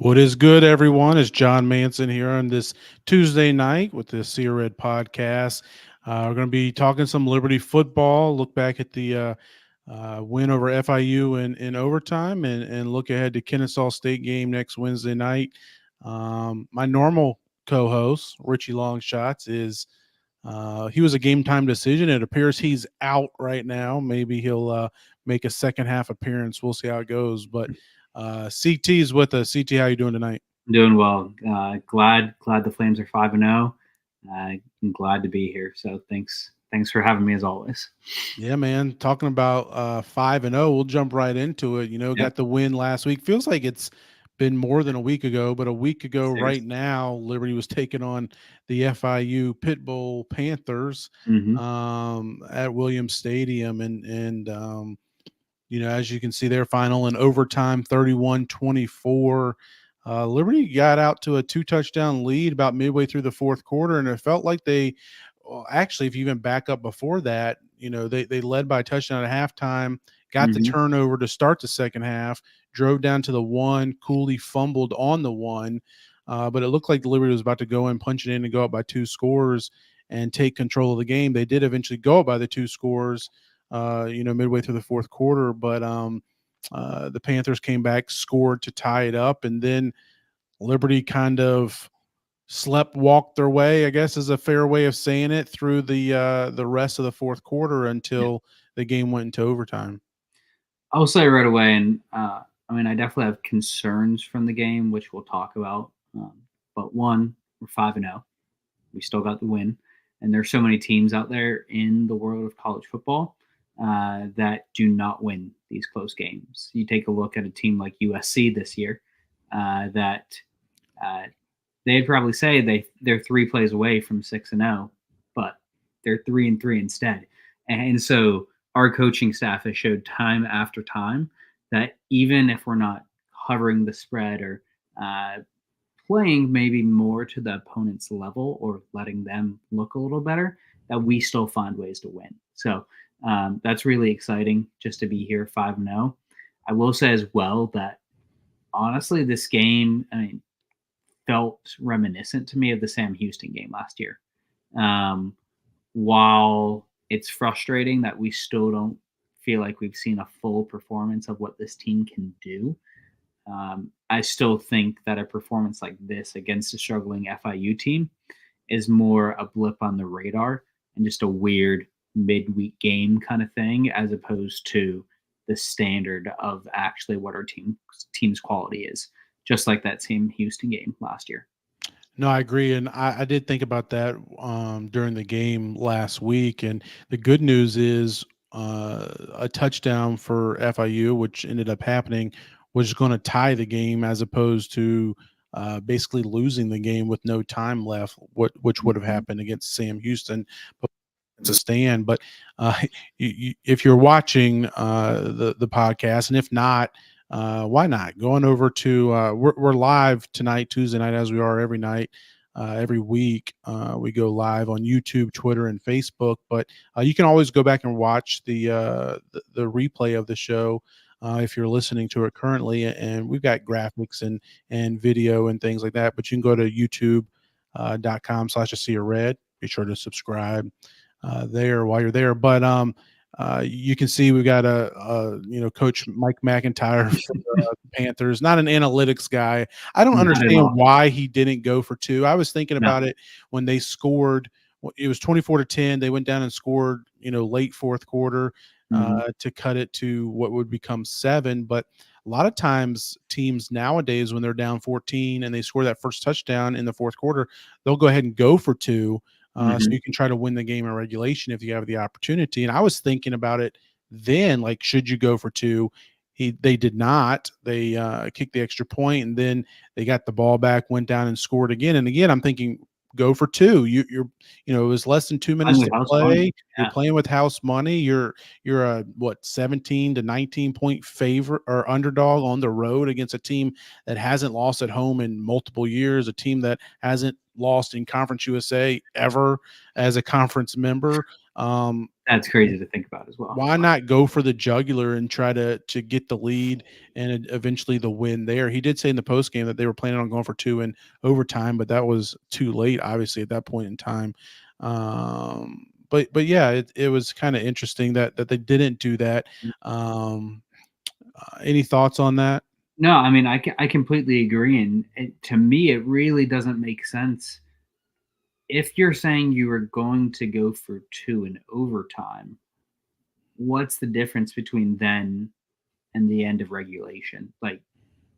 What is good, everyone? It's John Manson here on this Tuesday night with the ASOR Red Podcast. We're going to be talking some Liberty football, look back at the win over FIU in overtime, and look ahead to Kennesaw State game next Wednesday night. My normal co-host, Richie Longshots, he was a game time decision. It appears he's out right now. Maybe he'll make a second half appearance. We'll see how it goes. But CT is with us. CT, how you doing tonight? Doing well. Glad the Flames are 5-0. I'm glad to be here. So thanks for having me as always. Yeah, man. Talking about 5-0, we'll jump right into it. Yep. Got the win last week. Feels like it's been more than a week ago, but a week ago right now, Liberty was taking on the FIU Pitbull Panthers at Williams Stadium, and as you can see, their final in overtime, 31-24. Liberty got out to a 2-touchdown lead about midway through the fourth quarter, and it felt like actually, if you even back up before that, they led by a touchdown at halftime, got the turnover to start the second half, drove down to the one. Cooley fumbled on the one, but it looked like the Liberty was about to go in, punch it in, and go up by 2 scores and take control of the game. They did eventually go up by the 2 scores, midway through the fourth quarter, but the Panthers came back, scored to tie it up, and then Liberty kind of walked their way, I guess is a fair way of saying it, through the rest of the fourth quarter until the game went into overtime. I'll say right away, and I definitely have concerns from the game, which we'll talk about. But one, we're 5-0. We still got the win, and there's so many teams out there in the world of college football that do not win these close games. You take a look at a team like USC this year, that they'd probably say they're 3 plays away from 6-0, but they're 3-3 instead. And so our coaching staff has showed time after time that even if we're not covering the spread or playing maybe more to the opponent's level or letting them look a little better, that we still find ways to win. So that's really exciting just to be here 5-0. I will say as well that honestly, this game, felt reminiscent to me of the Sam Houston game last year. While it's frustrating that we still don't feel like we've seen a full performance of what this team can do, I still think that a performance like this against a struggling FIU team is more a blip on the radar and just a weird midweek game kind of thing, as opposed to the standard of actually what our team's quality is, just like that same Houston game last year. No, I agree. And I did think about that during the game last week. And the good news is a touchdown for FIU, which ended up happening, was going to tie the game as opposed to basically losing the game with no time left, which would have happened against Sam Houston. But it's a stand. But if you're watching the podcast, and if not, why not? Going over to we're live tonight, Tuesday night, as we are every night, every week. We go live on YouTube, Twitter, and Facebook. But you can always go back and watch the replay of the show if you're listening to it currently. And we've got graphics and video and things like that. But you can go to youtube.com/ASORRed. Be sure to subscribe there while you're there. But you can see we've got Coach Mike McIntyre from the Panthers, not an analytics guy. I don't understand why he didn't go for 2. I was thinking about it when they scored. It was 24-10. They went down and scored, late fourth quarter to cut it to what would become 7. But a lot of times teams nowadays, when they're down 14 and they score that first touchdown in the fourth quarter, they'll go ahead and go for 2. So you can try to win the game in regulation if you have the opportunity. And I was thinking about it then, like, should you go for 2? They did not. They kicked the extra point, and then they got the ball back, went down and scored again. And again, I'm thinking, go for 2. It was less than 2 minutes to play. You're playing with house money. You're a 17 to 19 point favorite or underdog on the road against a team that hasn't lost at home in multiple years, a team that hasn't lost in Conference USA ever as a conference member. That's crazy to think about as well. Why not go for the jugular and try to get the lead and eventually the win there? He did say in the post game that they were planning on going for 2 in overtime, but that was too late, obviously, at that point in time. But yeah, it was kind of interesting that they didn't do that. Any thoughts on that? No, I mean, I completely agree, and to me, it really doesn't make sense. If you're saying you were going to go for 2 in overtime, what's the difference between then and the end of regulation? Like,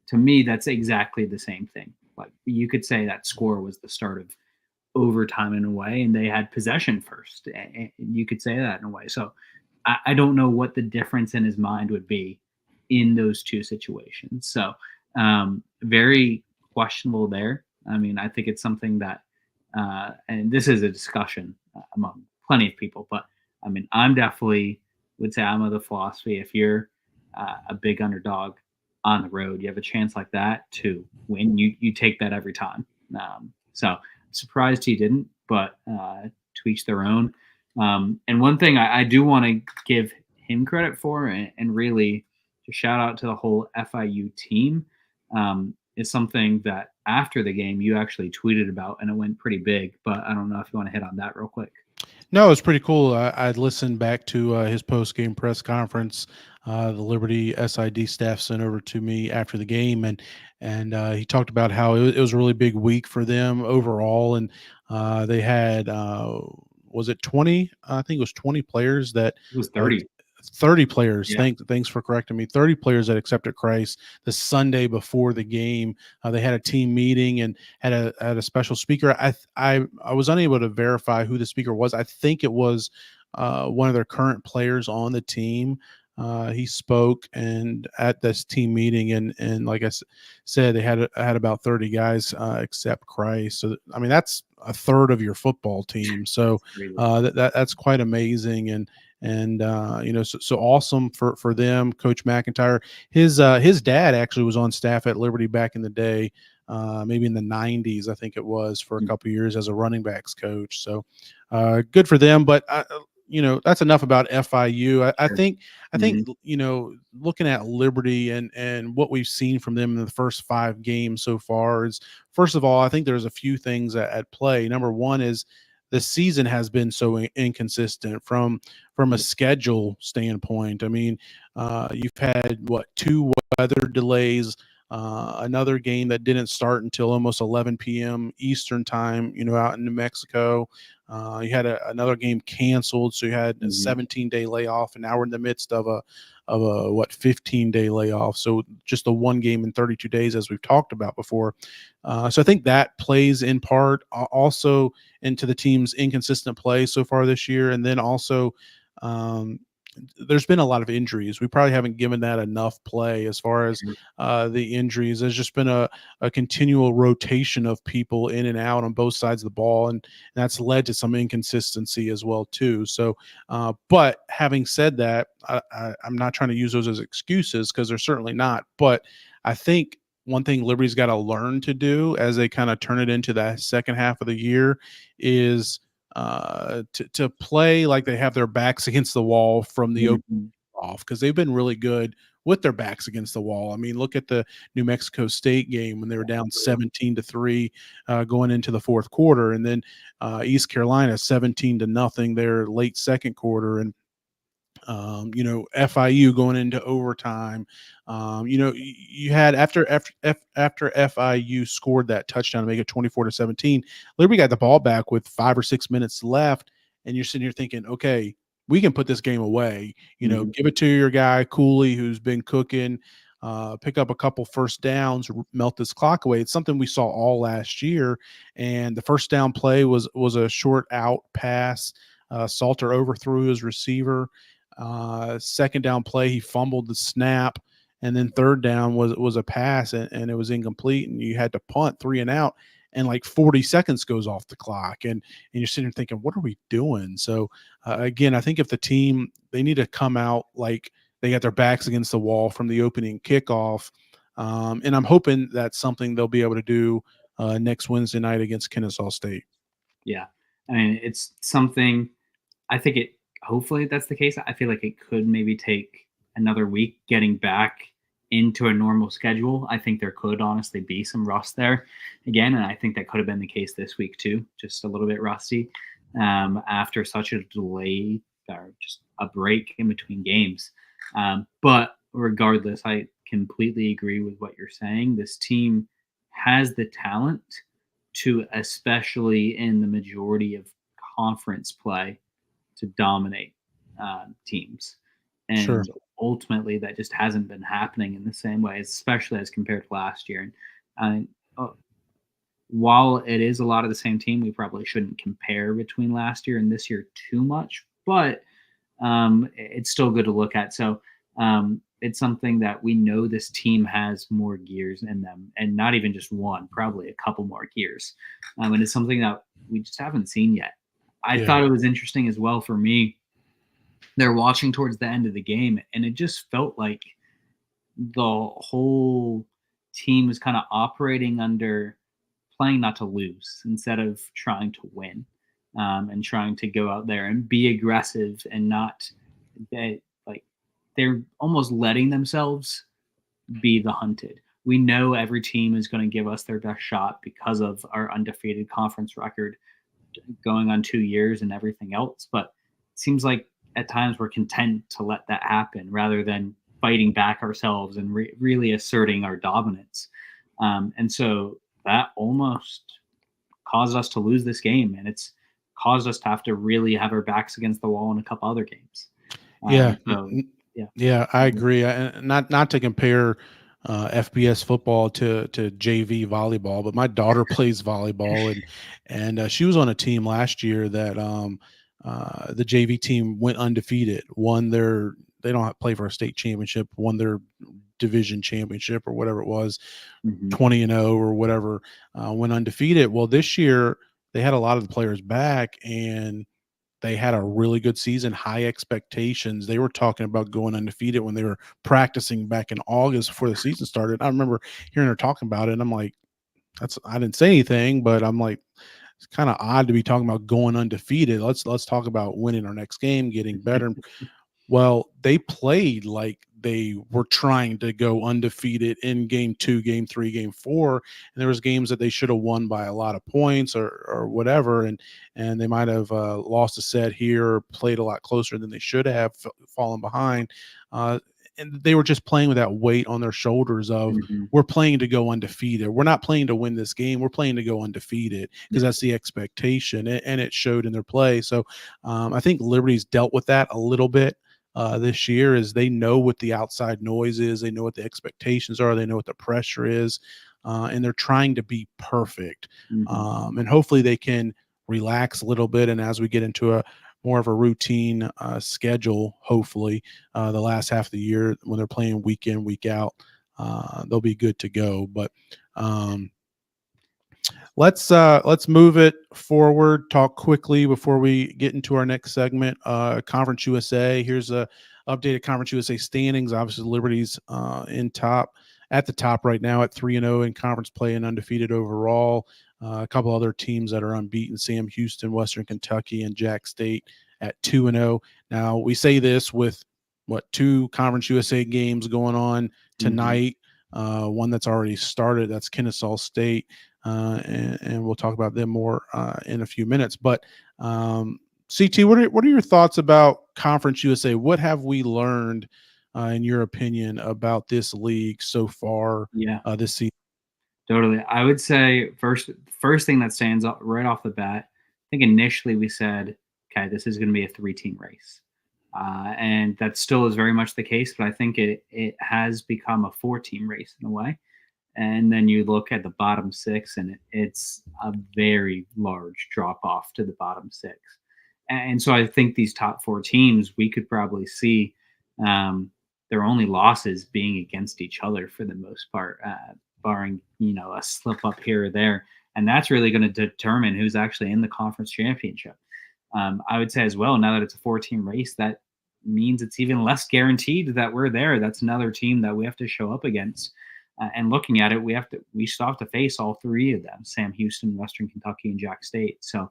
to me, that's exactly the same thing. Like, you could say that score was the start of overtime in a way, and they had possession first. And you could say that in a way. So I don't know what the difference in his mind would be in those two situations. So very questionable there. I mean, I think it's something that, and this is a discussion among plenty of people, but I mean, I'm definitely would say I'm of the philosophy if you're a big underdog on the road, you have a chance like that to win. You take that every time. So surprised he didn't, but to each their own. And one thing I do want to give him credit for, and really to shout out to the whole FIU team, is something that after the game you actually tweeted about, and it went pretty big. But I don't know if you want to hit on that real quick. No, it's pretty cool. I listened back to his post game press conference. The Liberty SID staff sent over to me after the game, and he talked about how it was a really big week for them overall, and they had was it 20? I think it was 20 players that It was 30. 30 players. Yeah. Thanks for correcting me. 30 players that accepted Christ the Sunday before the game. They had a team meeting and had a special speaker. I was unable to verify who the speaker was. I think it was one of their current players on the team. He spoke and at this team meeting, and like I said, they had about 30 guys accept Christ. So I mean, that's a third of your football team. So that's quite amazing. And so awesome for them. Coach McIntyre, his dad actually was on staff at Liberty back in the day, maybe in the 90s, I think it was, for a couple of years as a running backs coach. So good for them. But that's enough about FIU. I think looking at Liberty and what we've seen from them in the first 5 games so far is, first of all, I think there's a few things at play. Number one is the season has been so inconsistent from a schedule standpoint. I mean, you've had 2 weather delays, another game that didn't start until almost 11 p.m. Eastern time, out in New Mexico. You had another game canceled, so you had a 17-day layoff, and now we're in the midst of a 15-day layoff. So just a 1 game in 32 days, as we've talked about before. So I think that plays in part also into the team's inconsistent play so far this year. And then also there's been a lot of injuries. We probably haven't given that enough play as far as the injuries. There's just been a continual rotation of people in and out on both sides of the ball, and that's led to some inconsistency as well too. So, but having said that, I'm not trying to use those as excuses, because they're certainly not. But I think one thing Liberty's got to learn to do as they kind of turn it into that second half of the year is to play like they have their backs against the wall from the open off, because they've been really good with their backs against the wall. I mean, look at the New Mexico State game when they were down 17-3 going into the fourth quarter, and then East Carolina 17-0 there late second quarter, and FIU going into overtime. You had after FIU scored that touchdown to make it 24-17, Liberty got the ball back with 5 or 6 minutes left, and you're sitting here thinking, okay, we can put this game away. Give it to your guy Cooley, who's been cooking. Pick up a couple first downs, melt this clock away. It's something we saw all last year, and the first down play was a short out pass. Salter overthrew his receiver. Second down play, he fumbled the snap, and then third down was a pass, and it was incomplete, and you had to punt 3 and out, and like 40 seconds goes off the clock, and you're sitting there thinking, what are we doing? So again, I think if the team, they need to come out like they got their backs against the wall from the opening kickoff, and I'm hoping that's something they'll be able to do next Wednesday night against Kennesaw State. Yeah, I mean, it's something. I think hopefully that's the case. I feel like it could maybe take another week getting back into a normal schedule. I think there could honestly be some rust there again, and I think that could have been the case this week too, just a little bit rusty after such a delay or just a break in between games. But regardless, I completely agree with what you're saying. This team has the talent to, especially in the majority of conference play, to dominate teams. Sure. And ultimately, that just hasn't been happening in the same way, especially as compared to last year. And while it is a lot of the same team, we probably shouldn't compare between last year and this year too much, but it's still good to look at. So it's something that we know this team has more gears in them, and not even just one, probably a couple more gears. And it's something that we just haven't seen yet. I thought it was interesting as well for me. They're watching towards the end of the game, and it just felt like the whole team was kind of operating under playing not to lose instead of trying to win, and trying to go out there and be aggressive and not like they're almost letting themselves be the hunted. We know every team is going to give us their best shot because of our undefeated conference record going on 2 years and everything else. But it seems like at times we're content to let that happen rather than fighting back ourselves and really asserting our dominance. And so that almost caused us to lose this game, and it's caused us to have to really have our backs against the wall in a couple other games. Yeah, I agree. Not to compare FBS football to JV volleyball, but my daughter plays volleyball, and she was on a team last year that the JV team went undefeated, they don't play for a state championship, won their division championship or whatever it was, 20-0 or whatever, went undefeated. Well, this year they had a lot of the players back, and they had a really good season, high expectations. They were talking about going undefeated when they were practicing back in August before the season started. I remember hearing her talking about it, and I'm like, I didn't say anything, but I'm like, it's kind of odd to be talking about going undefeated. Let's talk about winning our next game, getting better. Well, they played like they were trying to go undefeated in game 2, game 3, game 4, and there was games that they should have won by a lot of points or whatever, and they might have lost a set here, or played a lot closer than they should have, fallen behind, and they were just playing with that weight on their shoulders of we're playing to go undefeated. We're not playing to win this game. We're playing to go undefeated because that's the expectation, and it showed in their play. So I think Liberty's dealt with that a little bit this year, is they know what the outside noise is. They know what the expectations are. They know what the pressure is, and they're trying to be perfect. And hopefully they can relax a little bit. And as we get into a more of a routine schedule, hopefully the last half of the year when they're playing week in, week out, they'll be good to go. But let's move it forward. Talk quickly before we get into our next segment. Conference USA. Here's a updated Conference USA standings. Obviously, Liberty's at the top right now at 3-0 in conference play and undefeated overall. A couple other teams that are unbeaten: Sam Houston, Western Kentucky, and Jack State at 2-0. Now we say this with 2 Conference USA games going on tonight. One that's already started. That's Kennesaw State. And we'll talk about them more in a few minutes. But CT, what are your thoughts about Conference USA? What have we learned, in your opinion, about this league so far this season? Totally. I would say first thing that stands out right off the bat, I think initially we said, okay, this is going to be a 3-team race. And that still is very much the case, but I think it has become a 4-team race in a way. And then you look at the bottom 6, and it's a very large drop off to the bottom 6. And so I think these top 4 teams, we could probably see their only losses being against each other for the most part, barring, a slip up here or there. And that's really going to determine who's actually in the conference championship. I would say as well, now that it's a 4-team race, that means it's even less guaranteed that we're there. That's another team that we have to show up against. And looking at it, we still have to face all 3 of them: Sam Houston, Western Kentucky, and Jack State. So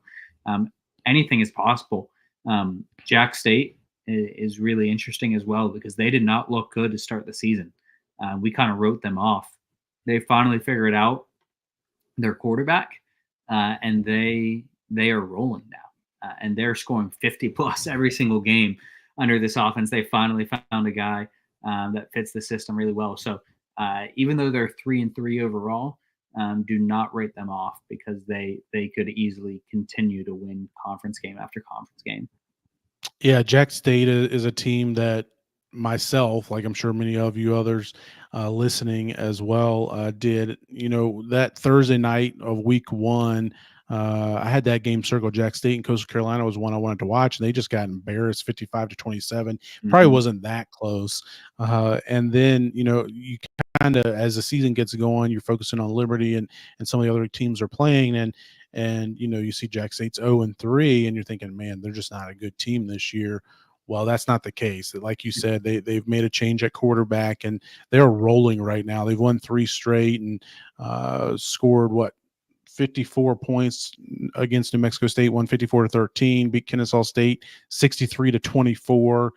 anything is possible. Jack State is really interesting as well because they did not look good to start the season. We kind of wrote them off. They finally figured out their quarterback, and they are rolling now, and they're scoring 50 plus every single game under this offense. They finally found a guy that fits the system really well. So even though they're 3-3 overall, do not write them off because they could easily continue to win conference game after conference game. Yeah, Jack State is a team that myself, like I'm sure many of you others listening as well, did. You know, that Thursday night of week 1, I had that game circled. Jack State and Coastal Carolina was one I wanted to watch, and they just got embarrassed 55-27. Probably wasn't that close. And then, you know, you kind of, as the season gets going, you're focusing on Liberty and some of the other teams are playing, and you know, you see Jack State's 0-3, and you're thinking, man, they're just not a good team this year. Well, that's not the case. Like you said, they've made a change at quarterback, and they're rolling right now. They've won 3 straight and scored 54 points against New Mexico State, won 54-13, beat Kennesaw State 63-24,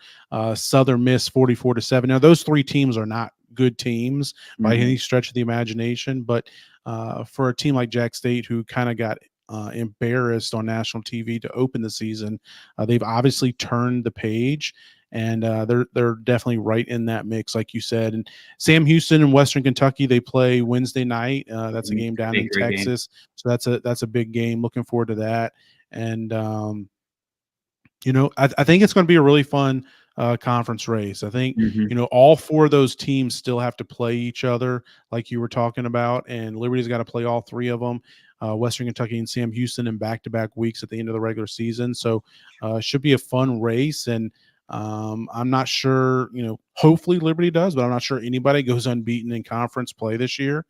Southern Miss 44-7. Now, those 3 teams are not good teams by any stretch of the imagination, but for a team like Jack State, who kind of got embarrassed on national TV to open the season, they've obviously turned the page, and they're definitely right in that mix, like you said. And Sam Houston and Western Kentucky, they play Wednesday night. That's a game down in Texas, so that's a big game. Looking forward to that. And you know, I think it's going to be a really fun conference race. I think you know, all 4 of those teams still have to play each other, like you were talking about, and Liberty's got to play all 3 of them. Western Kentucky and Sam Houston in back-to-back weeks at the end of the regular season. So it should be a fun race. And I'm not sure, you know, hopefully Liberty does, but I'm not sure anybody goes unbeaten in conference play this year.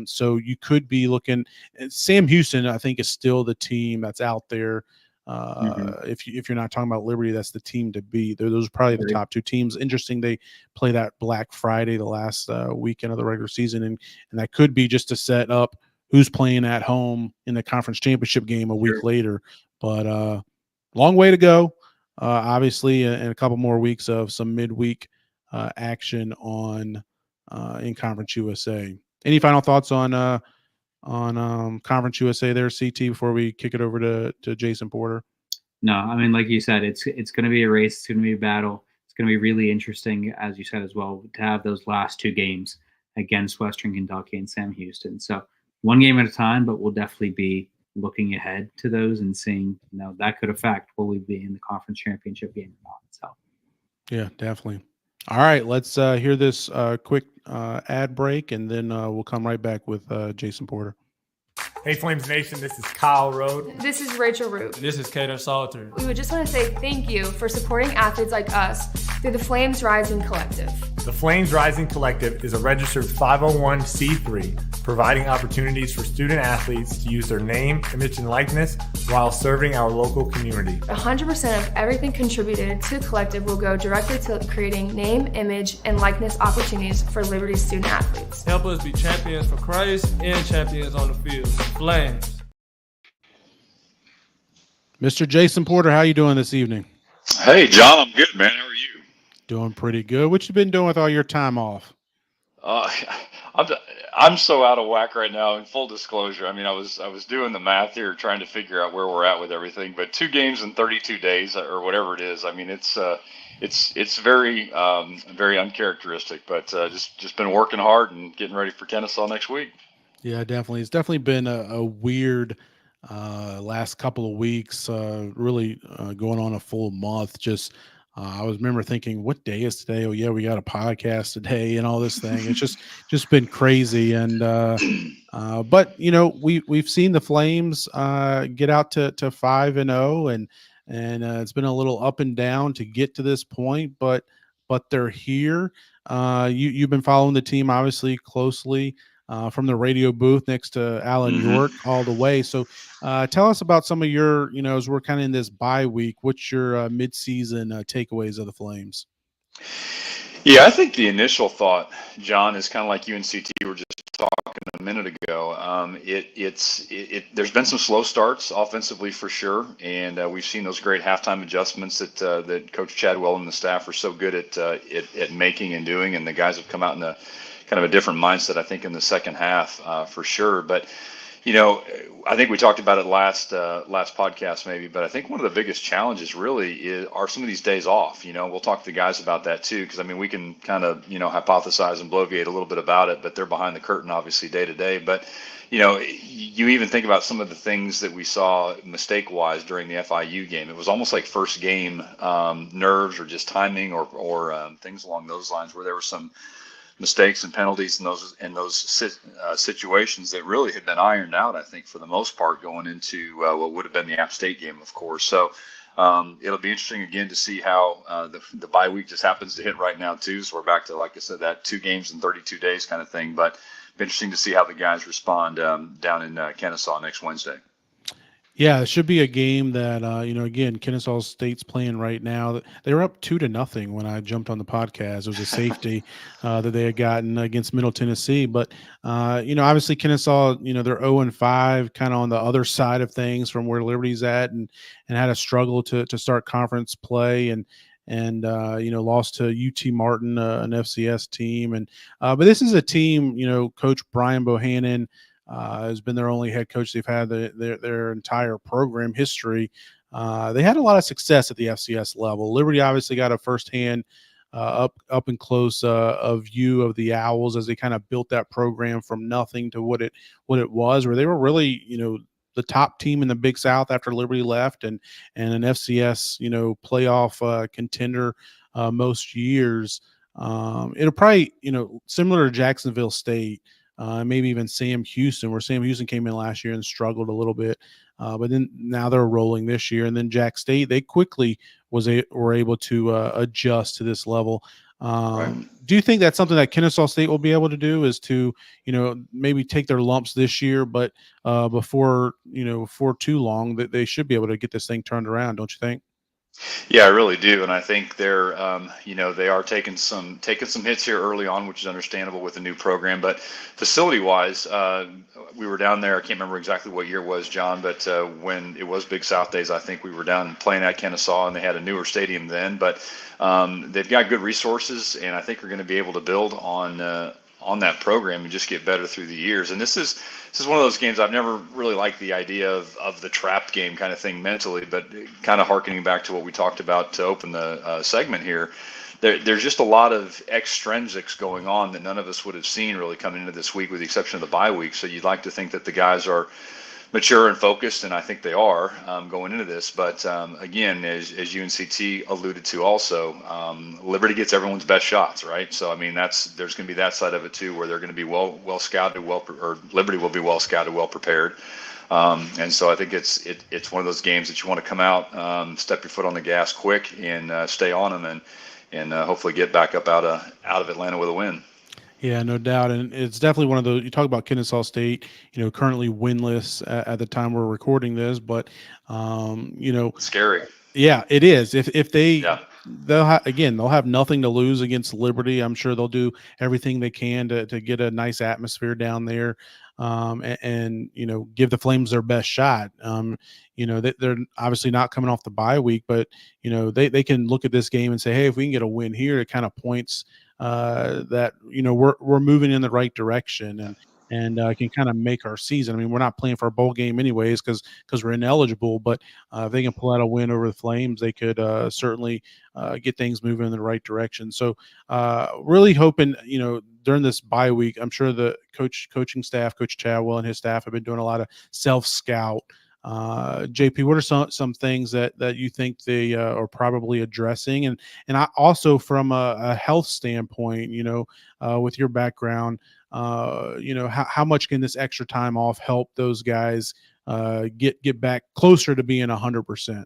So you could be looking – Sam Houston, I think, is still the team that's out there. If you're not talking about Liberty, that's the team to beat. Those are probably the top 2 teams. Interesting, they play that Black Friday, the last weekend of the regular season, and that could be just to set up who's playing at home in the conference championship game a week later. But long way to go. Obviously, and a couple more weeks of some midweek action on in Conference USA. Any final thoughts on Conference USA there, CT, before we kick it over to Jason Porter? No, I mean, like you said, it's going to be a race. It's going to be a battle. It's going to be really interesting, as you said as well, to have those last 2 games against Western Kentucky and Sam Houston. So one game at a time, but we'll definitely be looking ahead to those and seeing, you know, that could affect will we be in the conference championship game or not. So yeah, definitely. All right, let's hear this quick ad break, and then we'll come right back with Jason Porter. Hey Flames Nation, this is Kyle Rode. This is Rachel Root. This is Kader Salter. We would just want to say thank you for supporting athletes like us through the Flames Rising Collective. The Flames Rising Collective is a registered 501c3, providing opportunities for student athletes to use their name, image, and likeness while serving our local community. 100% of everything contributed to the collective will go directly to creating name, image, and likeness opportunities for Liberty student athletes. Help us be champions for Christ and champions on the field. Flames. Mr. Jason Porter, how you doing this evening? Hey, John, I'm good, man. How are you? Doing pretty good. What you been doing with all your time off? I'm so out of whack right now. In full disclosure, I mean, I was doing the math here, trying to figure out where we're at with everything. But 2 games in 32 days, or whatever it is. I mean, it's very very uncharacteristic. But just been working hard and getting ready for Kennesaw next week. Yeah, definitely. It's definitely been a weird last couple of weeks. Really going on a full month. Just I remember thinking, what day is today? Oh yeah, we got a podcast today and all this thing. It's just been crazy. And but you know, we've seen the Flames get out to 5-0, and it's been a little up and down to get to this point, but they're here. You've been following the team obviously closely. From the radio booth next to Alan York all the way. So tell us about some of your, you know, as we're kind of in this bye week, what's your mid-season takeaways of the Flames? Yeah, I think the initial thought, John, is kind of like you and CT were just talking a minute ago, there's been some slow starts offensively for sure, and we've seen those great halftime adjustments that Coach Chadwell and the staff are so good at making and doing, and the guys have come out in a kind of a different mindset, I think, in the second half for sure. But I think we talked about it last podcast maybe, but I think one of the biggest challenges really are some of these days off. We'll talk to the guys about that too, because I mean we can kind of hypothesize and bloviate a little bit about it, but they're behind the curtain obviously day to day. But you even think about some of the things that we saw mistake-wise during the FIU game. It was almost like first game nerves or just timing or things along those lines, where there were some mistakes and penalties in those situations that really had been ironed out, I think, for the most part, going into what would have been the App State game, of course. So it'll be interesting again to see how the bye week just happens to hit right now too. So we're back to, like I said, that 2 games in 32 days kind of thing. But it'll be interesting to see how the guys respond down in Kennesaw next Wednesday. Yeah, it should be a game that, again, Kennesaw State's playing right now. They were up 2-0 when I jumped on the podcast. It was a safety that they had gotten against Middle Tennessee. But, obviously Kennesaw, they're 0-5, kind of on the other side of things from where Liberty's at, and had a struggle to start conference play and lost to UT Martin, an FCS team. But this is a team, Coach Brian Bohannon has been their only head coach. They've had their entire program history. They had a lot of success at the FCS level. Liberty obviously got a firsthand up and close view of the Owls as they kind of built that program from nothing to what it was, where they were really, the top team in the Big South after Liberty left, and an FCS, playoff contender most years. It'll probably, similar to Jacksonville State, maybe even Sam Houston, where Sam Houston came in last year and struggled a little bit. But then now they're rolling this year. And then Jack State, they quickly were able to adjust to this level. Right. Do you think that's something that Kennesaw State will be able to do, is to, maybe take their lumps this year, but before too long, that they should be able to get this thing turned around, don't you think? Yeah, I really do, and I think they're, they are taking some hits here early on, which is understandable with the new program. But facility-wise, we were down there. I can't remember exactly what year it was, John, but when it was Big South days, I think we were down playing at Kennesaw, and they had a newer stadium then. But they've got good resources, and I think we're going to be able to build on that program and just get better through the years. And this is one of those games I've never really liked the idea of the trap game kind of thing mentally, but kind of harkening back to what we talked about to open the segment here. There's just a lot of extrinsics going on that none of us would have seen really coming into this week, with the exception of the bye week. So you'd like to think that the guys are mature and focused, and I think they are going into this. But again, as UNCT alluded to also, Liberty gets everyone's best shots, right? So I mean, there's going to be that side of it too, where they're going to be well scouted, or Liberty will be well scouted, well prepared. And so I think it's one of those games that you want to come out, step your foot on the gas quick, and stay on them, and hopefully get back up out of Atlanta with a win. Yeah, no doubt. And it's definitely one of those, you talk about Kennesaw State, currently winless at the time we're recording this, but, scary. Yeah, it is. If they, yeah. they'll have nothing to lose against Liberty. I'm sure they'll do everything they can to get a nice atmosphere down there, and give the Flames their best shot. They're obviously not coming off the bye week, but they can look at this game and say, hey, if we can get a win here, it kind of points that we're moving in the right direction, and can kind of make our season. I mean, we're not playing for a bowl game anyways because we're ineligible, but if they can pull out a win over the Flames, they could certainly get things moving in the right direction. So really hoping, during this bye week, I'm sure the coaching staff, Coach Chadwell and his staff, have been doing a lot of self-scout. JP, what are some things that you think they are probably addressing, and I also, from a health standpoint, with your background, how much can this extra time off help those guys get back closer to being 100%?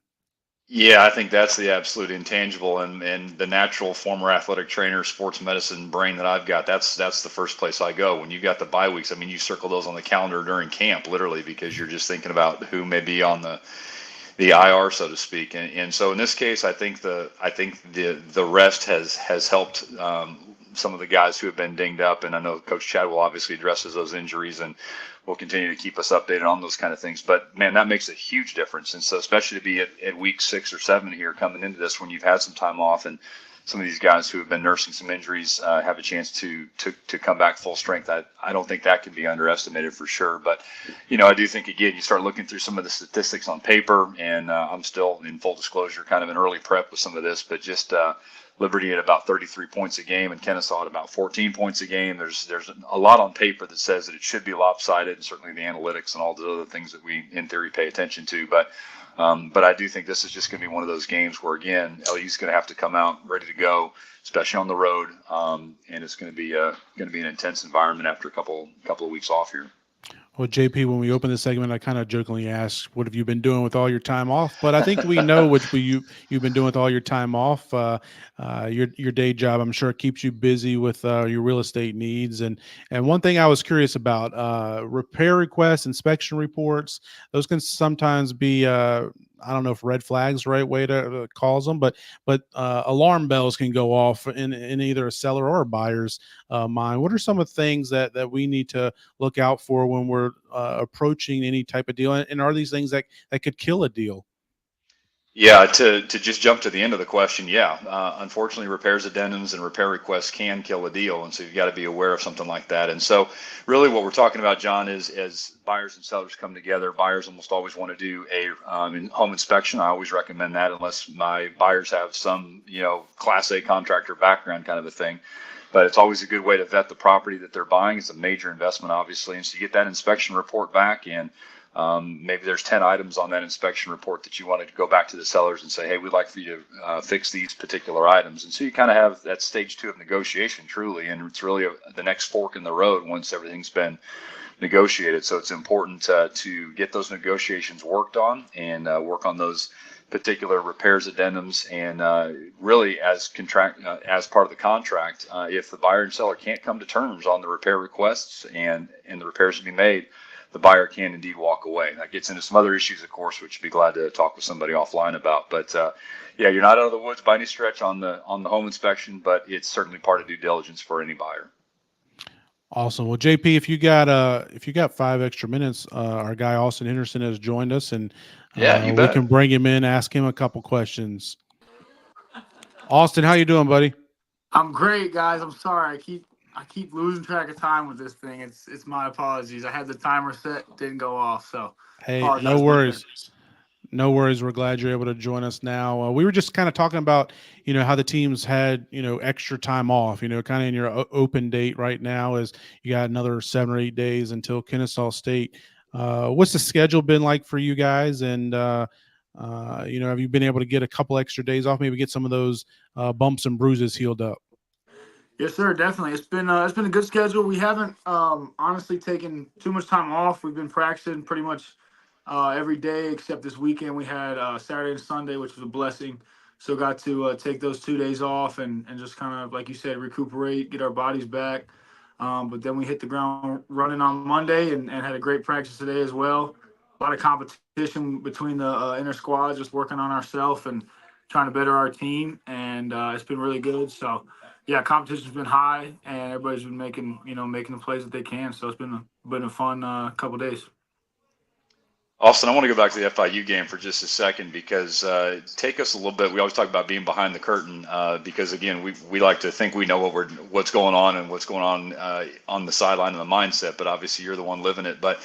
Yeah, I think that's the absolute intangible, and the natural former athletic trainer, sports medicine brain that I've got. That's the first place I go when you got the bye weeks. I mean, you circle those on the calendar during camp, literally, because you're just thinking about who may be on the IR, so to speak. And so in this case, I think the rest has helped some of the guys who have been dinged up. And I know Coach Chad will obviously addresses those injuries and will continue to keep us updated on those kind of things. But man, that makes a huge difference. And so especially to be at week 6 or 7 here coming into this, when you've had some time off and some of these guys who have been nursing some injuries have a chance to come back full strength. I don't think that can be underestimated for sure. But, I do think, again, you start looking through some of the statistics on paper, and I'm still, in full disclosure, kind of an early prep with some of this, but just Liberty at about 33 points a game and Kennesaw at about 14 points a game. There's a lot on paper that says that it should be lopsided, and certainly the analytics and all the other things that we, in theory, pay attention to. But I do think this is just going to be one of those games where, again, LU's going to have to come out ready to go, especially on the road, and it's going to be an intense environment after a couple of weeks off here. Well, JP, when we opened this segment, I kind of jokingly asked, "What have you been doing with all your time off?" But I think we know what you've been doing with all your time off. Your day job, I'm sure, keeps you busy with your real estate needs. And one thing I was curious about: repair requests, inspection reports. Those can sometimes be I don't know if red flags the right way to call them, but alarm bells can go off in either a seller or a buyer's mind. What are some of the things that we need to look out for when we're approaching any type of deal? And are these things that could kill a deal? Yeah, to just jump to the end of the question, unfortunately, repairs, addendums, and repair requests can kill a deal, and so you've got to be aware of something like that. And so, really, what we're talking about, John, is as buyers and sellers come together, buyers almost always want to do a home inspection. I always recommend that, unless my buyers have some, Class A contractor background kind of a thing. But it's always a good way to vet the property that they're buying. It's a major investment, obviously, and so you get that inspection report back, and maybe there's 10 items on that inspection report that you want to go back to the sellers and say, hey, we'd like for you to fix these particular items. And so you kind of have that stage 2 of negotiation, truly, and it's really the next fork in the road once everything's been negotiated. So it's important to get those negotiations worked on and work on those particular repairs, addendums, and really as part of the contract, if the buyer and seller can't come to terms on the repair requests and the repairs to be made, the buyer can indeed walk away. That gets into some other issues, of course, which I'd be glad to talk with somebody offline about. But you're not out of the woods by any stretch on the home inspection, but it's certainly part of due diligence for any buyer. Awesome. Well, JP, if you got 5 extra minutes, our guy Austin Henderson has joined us, and we can bring him in, ask him a couple questions. Austin, how you doing, buddy? I'm great, guys. I'm sorry. I keep losing track of time with this thing. It's my apologies. I had the timer set, didn't go off. So hey, no worries. No worries. We're glad you're able to join us now. We were just kind of talking about, how the teams had, extra time off, kind of in your open date right now is you got another 7 or 8 days until Kennesaw State. What's the schedule been like for you guys? And, have you been able to get a couple extra days off, maybe get some of those bumps and bruises healed up? Yes, sir. Definitely. It's been a good schedule. We haven't honestly taken too much time off. We've been practicing pretty much every day except this weekend. We had Saturday and Sunday, which was a blessing. So got to take those 2 days off and just kind of, like you said, recuperate, get our bodies back. But then we hit the ground running on Monday and had a great practice today as well. A lot of competition between the inner squads, just working on ourselves and trying to better our team. And it's been really good. So, yeah, competition's been high, and everybody's been making the plays that they can. So it's been a fun couple days. Austin, I want to go back to the FIU game for just a second because take us a little bit. We always talk about being behind the curtain because, again, we like to think we know what's going on and what's going on the sideline and the mindset, but obviously you're the one living it. But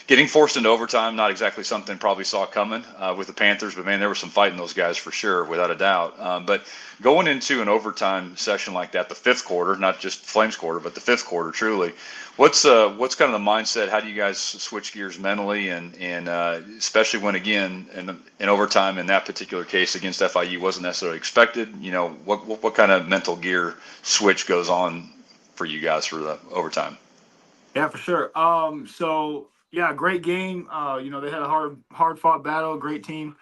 getting forced into overtime, not exactly something probably saw coming with the Panthers, but man, there was some fight in those guys for sure, without a doubt. But going into an overtime session like that, the 5th quarter, not just Flames quarter, but the 5th quarter, truly, what's kind of the mindset? How do you guys switch gears mentally, and especially when, again, in overtime in that particular case against FIU wasn't necessarily expected? What kind of mental gear switch goes on for you guys for the overtime? Yeah, for sure. Yeah, great game. They had a hard fought battle, great team.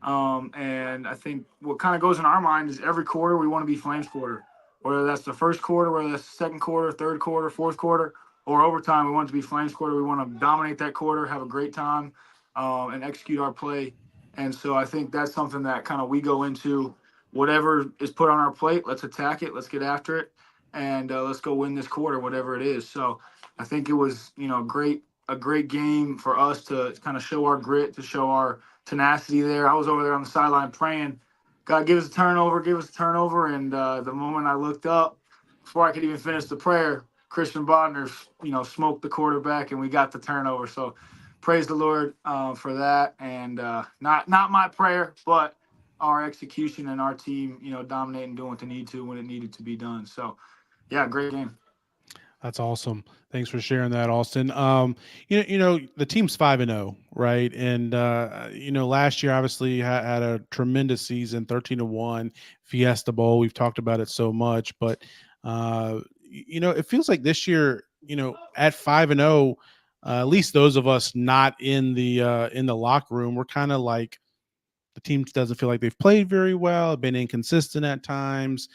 And I think what kind of goes in our mind is every quarter we want to be Flames quarter, whether that's the first quarter, whether that's the 2nd quarter, 3rd quarter, 4th quarter, or overtime. We want it to be Flames quarter. We want to dominate that quarter, have a great time, and execute our play. And so I think that's something that kind of we go into whatever is put on our plate. Let's attack it. Let's get after it. and let's go win this quarter, whatever it is. So I think it was, a great game for us to kind of show our grit, to show our tenacity there. I was over there on the sideline praying, God, give us a turnover, give us a turnover. And the moment I looked up, before I could even finish the prayer, Christian Bodner, smoked the quarterback, and we got the turnover. So praise the Lord for that. And not my prayer, but our execution and our team, dominating, doing what they need to when it needed to be done. So, yeah, great game. That's awesome. Thanks for sharing that, Austin. The team's 5-0, right? And last year obviously had a tremendous season, 13-1, Fiesta Bowl. We've talked about it so much, but it feels like this year, at 5-0, at least those of us not in the locker room, we're kind of like the team doesn't feel like they've played very well, been inconsistent at times.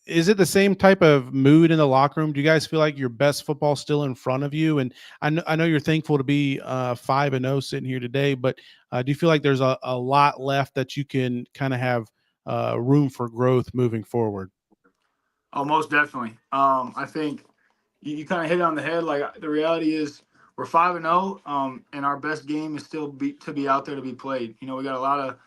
Is it the same type of mood in the locker room? Do you guys feel like your best football still in front of you? And I know you're thankful to be 5-0 sitting here today, but do you feel like there's a lot left that you can kind of have room for growth moving forward? Oh, most definitely. I think you kind of hit it on the head. Like, the reality is we're 5-0, and our best game is still to be out there to be played. We got a lot of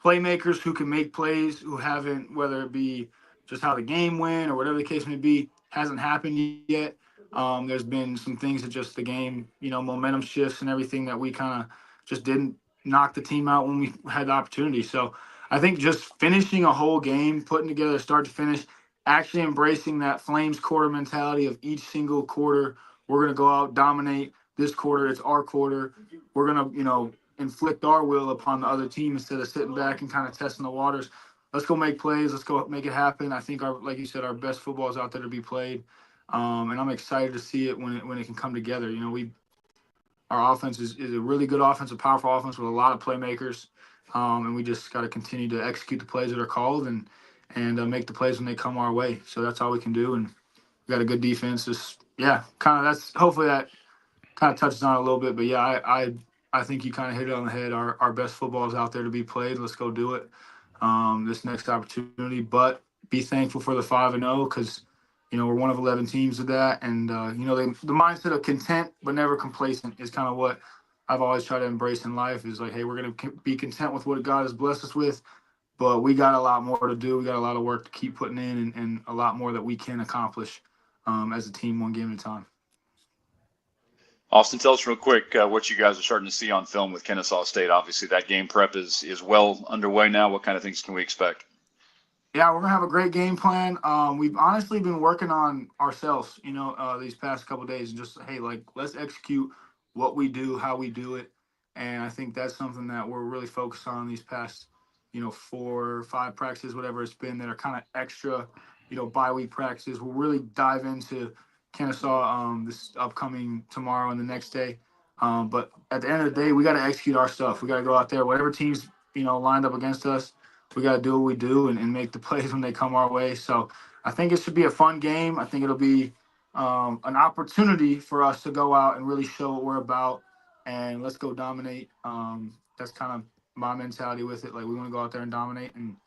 playmakers who can make plays, who haven't, whether it be just how the game went or whatever the case may be, hasn't happened yet. There's been some things that just the game, momentum shifts and everything that we kind of just didn't knock the team out when we had the opportunity. So I think just finishing a whole game, putting together start to finish, actually embracing that Flames quarter mentality of each single quarter, we're going to go out, dominate this quarter. It's our quarter. We're going to, inflict our will upon the other team instead of sitting back and kind of testing the waters. Let's go make plays. Let's go make it happen. I think, like you said, our best football is out there to be played, and I'm excited to see it when it can come together. Our offense is a really good offense, a powerful offense with a lot of playmakers, and we just got to continue to execute the plays that are called and make the plays when they come our way. So that's all we can do, and we got a good defense. Hopefully that kind of touches on it a little bit. But yeah, I think you kind of hit it on the head. Our best football is out there to be played. Let's go do it. This next opportunity, but be thankful for the 5-0 because, we're one of 11 teams with that. And, the mindset of content but never complacent is kind of what I've always tried to embrace in life is like, hey, we're going to be content with what God has blessed us with, but we got a lot more to do. We got a lot of work to keep putting in and a lot more that we can accomplish as a team one game at a time. Austin, tell us real quick what you guys are starting to see on film with Kennesaw State. Obviously, that game prep is well underway now. What kind of things can we expect? Yeah, we're going to have a great game plan. We've honestly been working on ourselves, these past couple of days. And just, hey, let's execute what we do, how we do it. And I think that's something that we're really focused on these past, 4 or 5 practices, whatever it's been, that are kind of extra, bye-week practices. We'll really dive into Kennesaw this upcoming tomorrow and the next day. But at the end of the day, we got to execute our stuff. We got to go out there, whatever teams, lined up against us, we got to do what we do and make the plays when they come our way. So I think it should be a fun game. I think it'll be an opportunity for us to go out and really show what we're about and let's go dominate. That's kind of my mentality with it. Like, we want to go out there and dominate and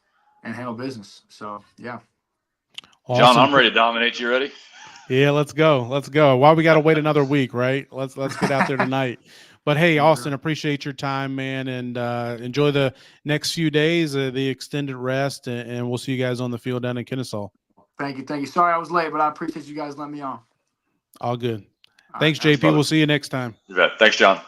handle business. So, yeah. Awesome. John, I'm ready to dominate. You ready? Yeah, let's go. Why we got to wait another week, right? Let's get out there tonight. But hey, Austin, appreciate your time, man, and enjoy the next few days, the extended rest, and we'll see you guys on the field down in Kennesaw. Thank you. Sorry I was late, but I appreciate you guys letting me on. All good. Thanks, JP. We'll see you next time. You bet. Thanks, John.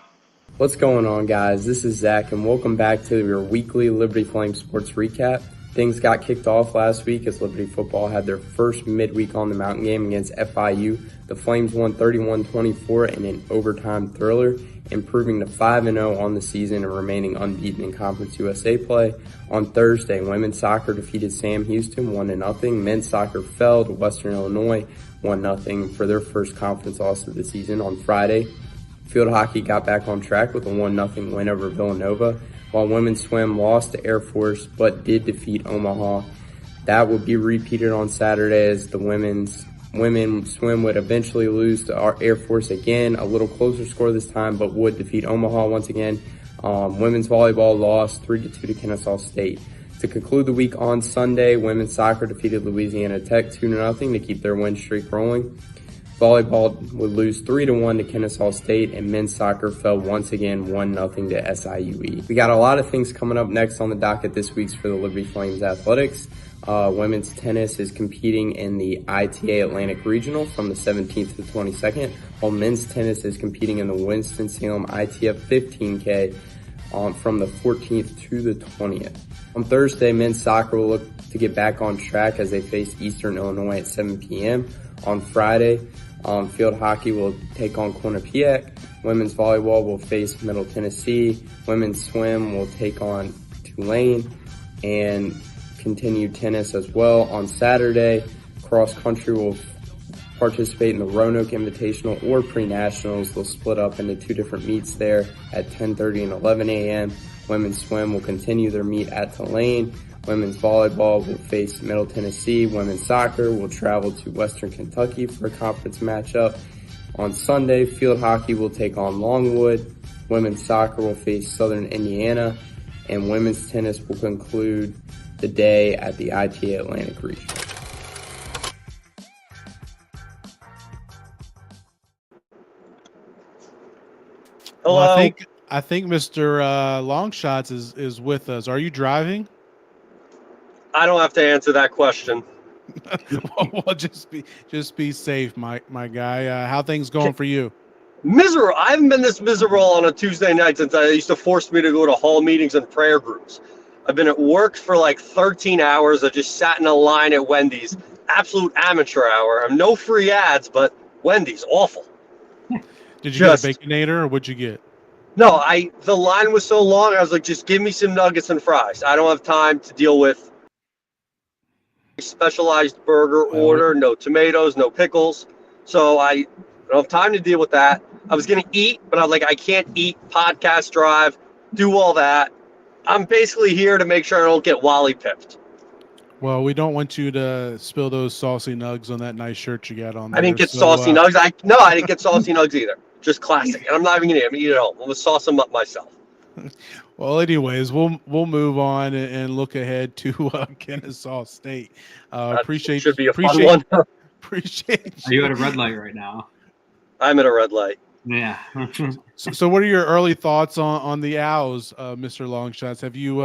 What's going on, guys? This is Zach, and welcome back to your weekly Liberty Flame Sports Recap. Things got kicked off last week as Liberty football had their first midweek on the mountain game against FIU. The Flames won 31-24 in an overtime thriller, improving to 5-0 on the season and remaining unbeaten in Conference USA play. On Thursday, women's soccer defeated Sam Houston 1-0. Men's soccer fell to Western Illinois 1-0 for their first conference loss of the season. On Friday, field hockey got back on track with a 1-0 win over Villanova, while women's swim lost to Air Force but did defeat Omaha. That will be repeated on Saturday as the women swim would eventually lose to our Air Force again, a little closer score this time, but would defeat Omaha once again. Women's volleyball lost 3-2 to Kennesaw State. To conclude the week on Sunday, women's soccer defeated Louisiana Tech 2-0 to keep their win streak rolling. Volleyball would lose 3-1 to Kennesaw State, and men's soccer fell once again 1-0 to SIUE. We got a lot of things coming up next on the docket this week for the Liberty Flames Athletics. Women's tennis is competing in the ITA Atlantic Regional from the 17th to the 22nd, while men's tennis is competing in the Winston-Salem ITF 15K from the 14th to the 20th. On Thursday, men's soccer will look to get back on track as they face Eastern Illinois at 7 p.m. On Friday, field hockey will take on Quinnipiac. Women's volleyball will face Middle Tennessee. Women's swim will take on Tulane, and continue tennis as well. On Saturday, cross country will participate in the Roanoke Invitational or Pre-Nationals. They'll split up into two different meets there at 10:30 and 11 a.m. Women's swim will continue their meet at Tulane. Women's volleyball will face Middle Tennessee. Women's soccer will travel to Western Kentucky for a conference matchup. On Sunday, field hockey will take on Longwood. Women's soccer will face Southern Indiana. And women's tennis will conclude the day at the ITA Atlantic Region. Hello. Well, I think Mr. Longshots is with us. Are you driving? I don't have to answer that question. Well, just be safe, my guy. How things going for you? Miserable. I haven't been this miserable on a Tuesday night since they used to force me to go to hall meetings and prayer groups. I've been at work for like 13 hours. I just sat in a line at Wendy's. Absolute amateur hour. I'm no free ads, but Wendy's, awful. Did you get a Baconator or what'd you get? No, the line was so long, I was like, just give me some nuggets and fries. I don't have time to deal with a specialized burger order, no tomatoes, no pickles. So I don't have time to deal with that. I was going to eat, but I was like, I can't eat, podcast drive, do all that. I'm basically here to make sure I don't get Wally pipped. Well, we don't want you to spill those saucy nugs on that nice shirt you got on there. I didn't get saucy nugs. I didn't get saucy nugs either. Just classic. And I'm not even going to eat it at home. I'm going to sauce them up myself. Well, anyways, we'll move on and look ahead to Kennesaw State. Appreciate should be a fun one. Appreciate. Are you at a red light right now? I'm at a red light. Yeah. So what are your early thoughts on the Owls, Mr. Longshots? Have you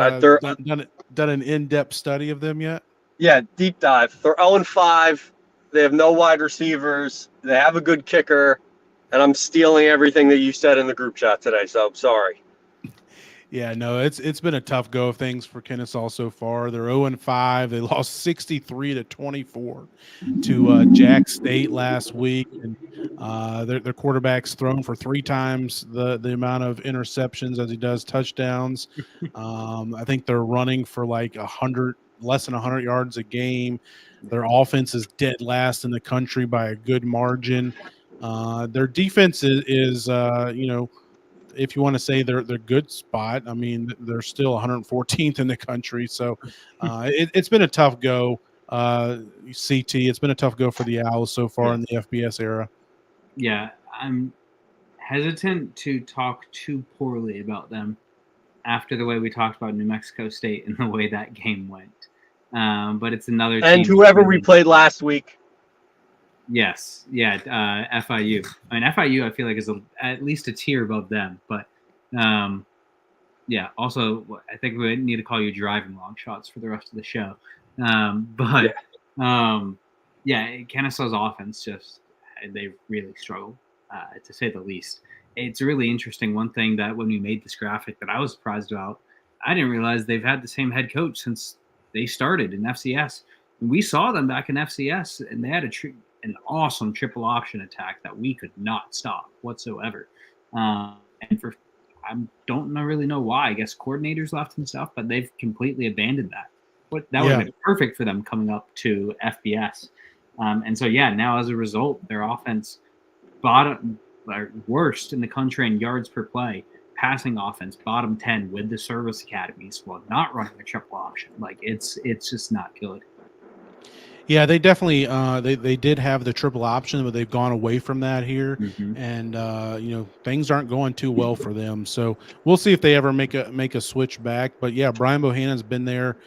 done an in-depth study of them yet? Yeah, deep dive. They're 0-5. They have no wide receivers. They have a good kicker. And I'm stealing everything that you said in the group chat today, so I'm sorry. Yeah, no, it's been a tough go of things for Kennesaw so far. They're 0-5. They lost 63-24 to Jack State last week, and their quarterback's thrown for 3 times the amount of interceptions as he does touchdowns. I think they're running for like less than 100 yards a game. Their offense is dead last in the country by a good margin. Their defense is if you want to say they're good spot, I mean, they're still 114th in the country. So it's been a tough go, CT. It's been a tough go for the Owls so far in the FBS era. Yeah, I'm hesitant to talk too poorly about them after the way we talked about New Mexico State and the way that game went. But it's another team. And whoever we played last week. Yes. Yeah. FIU. I mean, FIU, I feel like is at least a tier above them. But yeah. Also, I think we need to call you driving long shots for the rest of the show. Kennesaw's offense they really struggled, to say the least. It's really interesting. One thing that when we made this graphic that I was surprised about, I didn't realize they've had the same head coach since they started in FCS. We saw them back in FCS, and they had an awesome triple option attack that we could not stop whatsoever. I don't really know why. I guess coordinators left and stuff, but they've completely abandoned that. That would have been perfect for them coming up to FBS. Now as a result, their offense worst in the country in yards per play. Passing offense, bottom 10 with the service academies while not running a triple option. Like it's just not good. Yeah, they definitely they did have the triple option, but they've gone away from that here, and things aren't going too well for them. So we'll see if they ever make a switch back. But yeah, Brian Bohannon's been there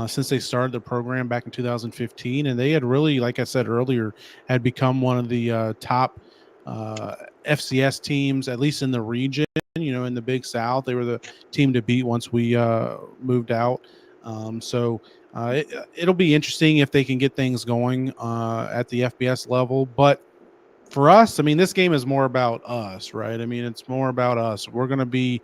since they started the program back in 2015. And they had really, like I said earlier, had become one of the top FCS teams, at least in the region, in the Big South. They were the team to beat once we moved out. It'll be interesting if they can get things going at the FBS level. But for us, I mean, this game is more about us, right? I mean, it's more about us. We're going to be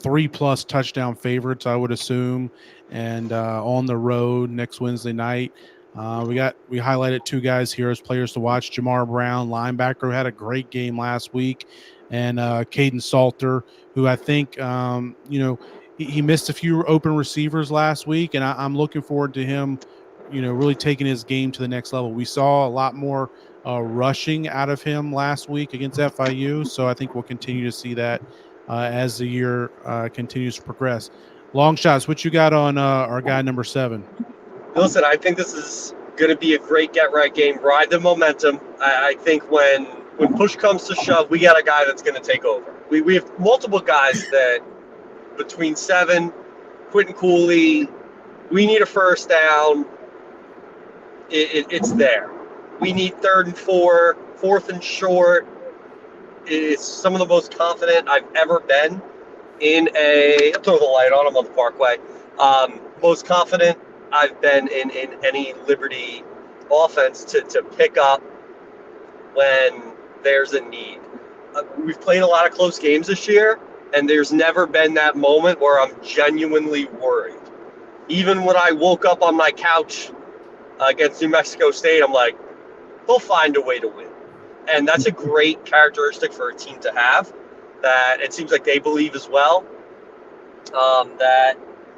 3+ touchdown favorites, I would assume, and on the road next Wednesday night. We highlighted 2 guys here as players to watch. Jamar Brown, linebacker, who had a great game last week, and Caden Salter, who I think he missed a few open receivers last week, and I'm looking forward to him really taking his game to the next level. We saw a lot more rushing out of him last week against FIU, so I think we'll continue to see that as the year continues to progress. Long shots, what you got on our guy number 7? Listen, I think this is going to be a great get-right game. Ride the momentum. I think when push comes to shove, we got a guy that's going to take over. We have multiple guys that between 7, Quentin Cooley, we need a first down. It's there. We need 3rd and 4, 4th and short. It's some of the most confident I've ever been in I'll throw the light on. I'm on the Parkway. Most confident I've been in any Liberty offense to pick up when there's a need. We've played a lot of close games this year, and there's never been that moment where I'm genuinely worried. Even when I woke up on my couch against New Mexico State, I'm like, they'll find a way to win. And that's a great characteristic for a team to have, that it seems like they believe as well, that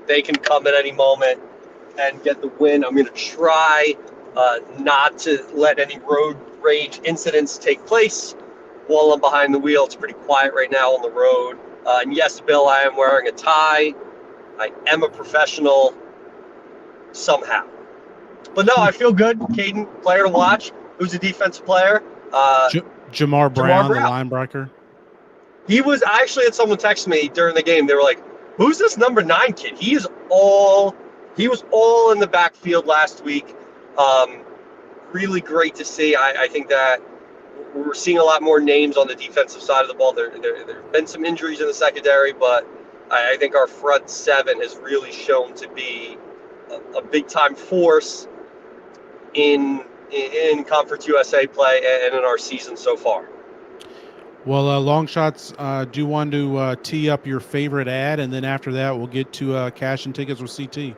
they can come at any moment and get the win. I'm going to try not to let any road rage incidents take place while I'm behind the wheel. It's pretty quiet right now on the road. And yes, Bill, I am wearing a tie. I am a professional somehow. But no, I feel good. Caden, player to watch. Who's a defensive player? Jamar Brown, the linebacker. He was actually, had someone text me during the game. They were like, who's this number 9 kid? He was all in the backfield last week. Really great to see. I think that we're seeing a lot more names on the defensive side of the ball. There have been some injuries in the secondary, but I think our front 7 has really shown to be a big-time force in Conference USA play and in our season so far. Well, long shots, do you want to tee up your favorite ad, and then after that we'll get to cash and tickets with CT?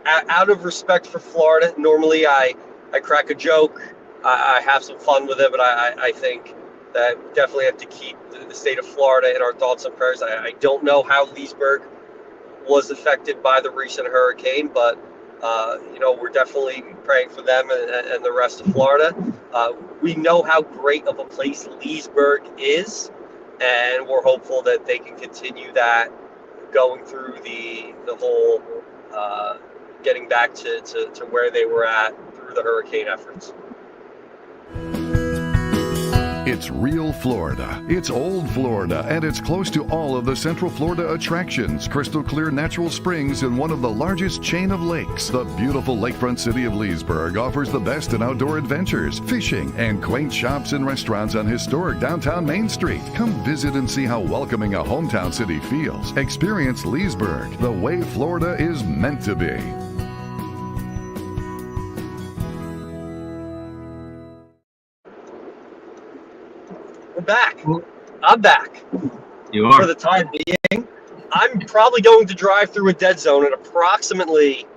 Out of respect for Florida, normally I crack a joke. I have some fun with it, but I think that we definitely have to keep the state of Florida in our thoughts and prayers. I don't know how Leesburg was affected by the recent hurricane, but we're definitely praying for them and the rest of Florida. We know how great of a place Leesburg is, and we're hopeful that they can continue that going through the whole getting back to where they were at through the hurricane efforts. It's real Florida. It's old Florida, and it's close to all of the Central Florida attractions. Crystal clear natural springs in one of the largest chain of lakes. The beautiful lakefront city of Leesburg offers the best in outdoor adventures, fishing, and quaint shops and restaurants on historic downtown Main Street. Come visit and see how welcoming a hometown city feels. Experience Leesburg the way Florida is meant to be. Back. I'm back. You are. For the time being. I'm probably going to drive through a dead zone in approximately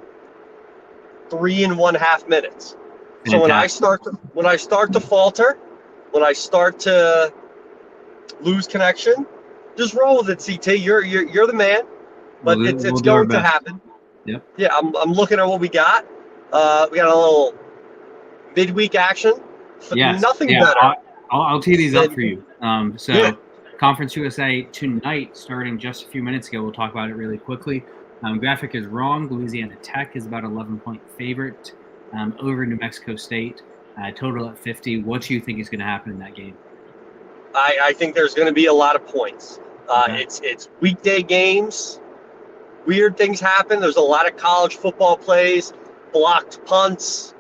3.5 minutes. So when I start to falter, when I start to lose connection, just roll with it, CT. You're the man. But it's going to happen. Yep. Yeah, I'm looking at what we got. We got a little midweek action. Yes. Nothing better. I'll tee these up for you. Conference USA tonight, starting just a few minutes ago. We'll talk about it really quickly. Graphic is wrong. Louisiana Tech is about 11-point favorite over New Mexico State. Total at 50. What do you think is going to happen in that game? I think there's going to be a lot of points. Okay. It's weekday games. weird things happen. There's a lot of college football plays, blocked punts,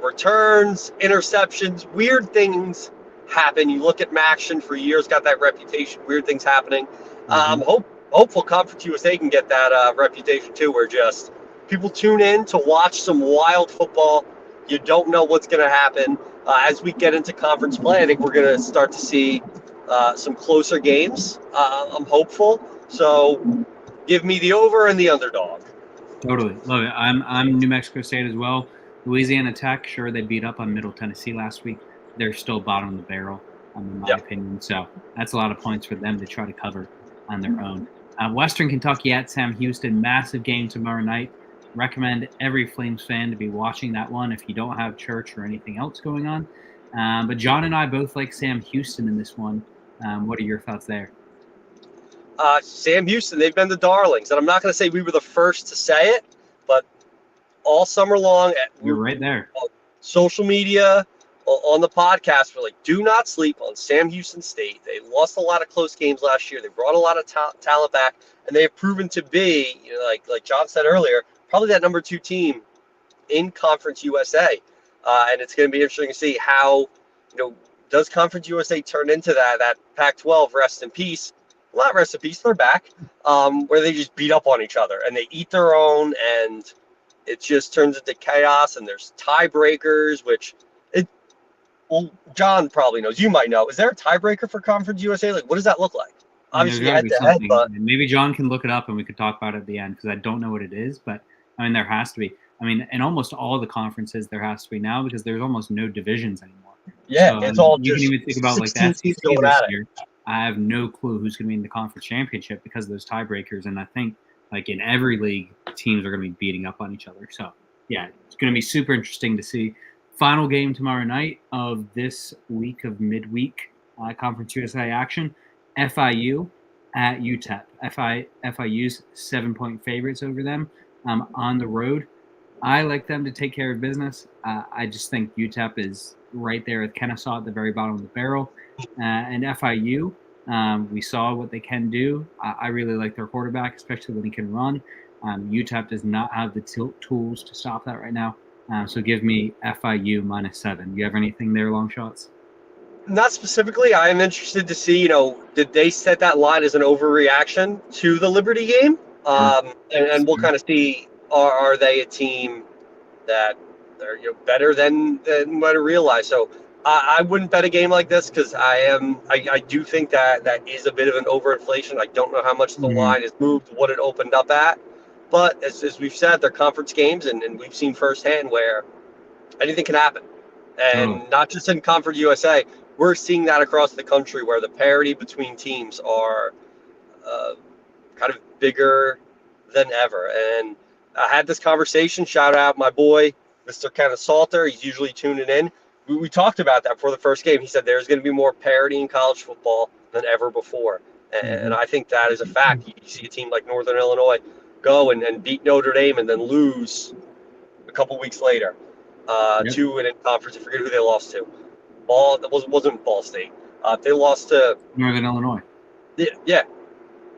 returns, interceptions, weird things happen. You look at Maction for years, got that reputation, weird things happening. Hopeful Conference USA can get that reputation too, where just people tune in to watch some wild football. You don't know what's going to happen. As we get into conference play, I think we're going to start to see some closer games. I'm hopeful. So give me the over and the underdog. Totally. Love it. I'm New Mexico State as well. Louisiana Tech, sure, they beat up on Middle Tennessee last week. They're still bottom of the barrel, in my opinion. So that's a lot of points for them to try to cover on their own. Western Kentucky at Sam Houston, massive game tomorrow night. Recommend every Flames fan to be watching that one if you don't have church or anything else going on. But John and I both like Sam Houston in this one. What are your thoughts there? Sam Houston, they've been the darlings. And I'm not going to say we were the first to say it, but all summer long, we're right there. On social media, on the podcast, we're like, do not sleep on Sam Houston State. They lost a lot of close games last year. They brought a lot of talent back, and they have proven to be, like John said earlier, probably that number 2 team in Conference USA. And it's going to be interesting to see how, does Conference USA turn into that Pac-12 rest in peace? Well, not rest in peace, they're back, where they just beat up on each other and they eat their own, and it just turns into chaos, and there's tiebreakers, John probably knows. You might know. Is there a tiebreaker for Conference USA? Like, what does that look like? Obviously, head-to-head, but maybe John can look it up and we could talk about it at the end, because I don't know what it is, but there has to be. In almost all the conferences, there has to be now, because there's almost no divisions anymore. Yeah, it's all you just can even think about like that. I have no clue who's going to be in the conference championship because of those tiebreakers, and I think like in every league, teams are going to be beating up on each other. So yeah, it's going to be super interesting to see. Final game tomorrow night of this week of midweek Conference USA action. FIU at UTEP. FIU's 7-point favorites over them on the road. I like them to take care of business. I just think UTEP is right there at Kennesaw at the very bottom of the barrel. And FIU, we saw what they can do. I really like their quarterback, especially when he can run. UTEP does not have the tools to stop that right now. So give me FIU -7. You have anything there, long shots? Not specifically. I am interested to see, did they set that line as an overreaction to the Liberty game? And we'll kind of see, are they a team that they're better than what I realize? So I wouldn't bet a game like this, because I do think that is a bit of an overinflation. I don't know how much the line has moved, what it opened up at. But as we've said, they're conference games, and we've seen firsthand where anything can happen. And not just in Conference USA. We're seeing that across the country, where the parity between teams are kind of bigger than ever. And I had this conversation, shout out my boy, Mr. Kenneth Salter. He's usually tuning in. We talked about that before the first game. He said there's going to be more parity in college football than ever before. And I think that is a fact. You see a team like Northern Illinois go and beat Notre Dame and then lose a couple weeks later to an in-conference. I forget who they lost to. That wasn't Ball State. They lost to Northern Illinois. Yeah.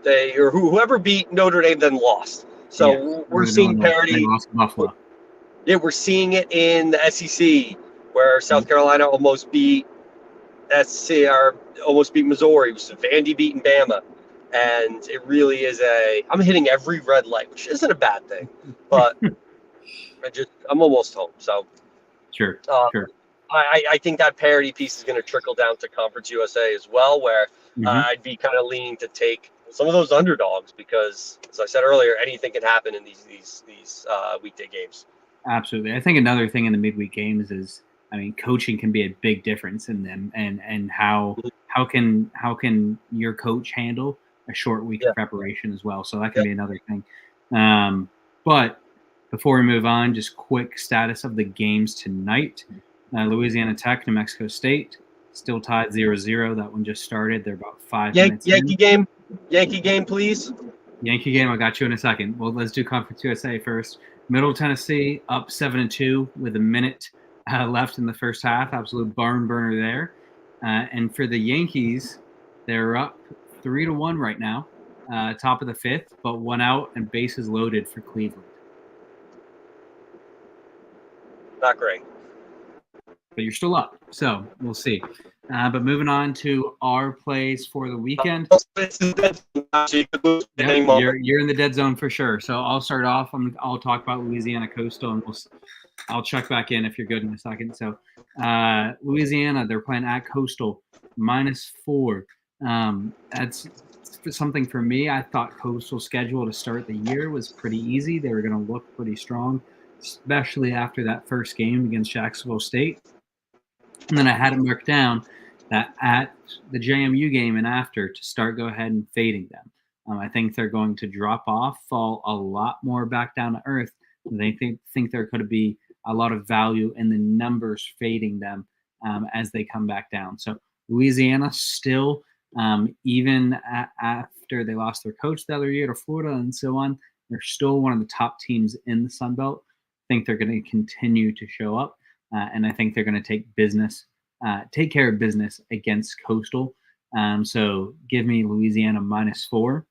Whoever beat Notre Dame then lost. So we're seeing parity. They lost to Buffalo. Yeah, we're seeing it in the SEC, where South Carolina almost beat almost beat Missouri. It was Vandy beating Bama. And it really is I'm hitting every red light, which isn't a bad thing, but I'm almost home. So sure. I think that parity piece is going to trickle down to Conference USA as well, where I'd be kind of leaning to take some of those underdogs, because, as I said earlier, anything can happen in these weekday games. Absolutely. I think another thing in the midweek games is, coaching can be a big difference in them, and how can your coach handle a short week of preparation as well. So that can be another thing. But before we move on, just quick status of the games tonight. Louisiana Tech, New Mexico State, still tied 0-0. That one just started. They're about 5 minutes Yankee game, please. Yankee game, I got you in a second. Well, let's do Conference USA first. Middle Tennessee up 7-2 with a minute left in the first half. Absolute barn burner there. And for the Yankees, they're up 3-1 right now. top of the 5th, but 1 out and bases loaded for Cleveland. Not great. But you're still up, so we'll see. But moving on to our plays for the weekend. You're in the dead zone for sure. So I'll start off. I'll talk about Louisiana Coastal, and I'll check back in if you're good in a second. So Louisiana, they're playing at Coastal, -4. That's something for me. I thought Coastal's schedule to start the year was pretty easy. They were going to look pretty strong, especially after that first game against Jacksonville State. And then I had it marked down that at the JMU game and after to start go ahead and fading them. I think they're going to drop off, fall a lot more back down to earth. They think there could be a lot of value in the numbers fading them as they come back down. So Louisiana still, even after they lost their coach the other year to Florida and so on, they're still one of the top teams in the Sun Belt. I think they're going to continue to show up. And I think they're going to take care of business against Coastal. So give me Louisiana -4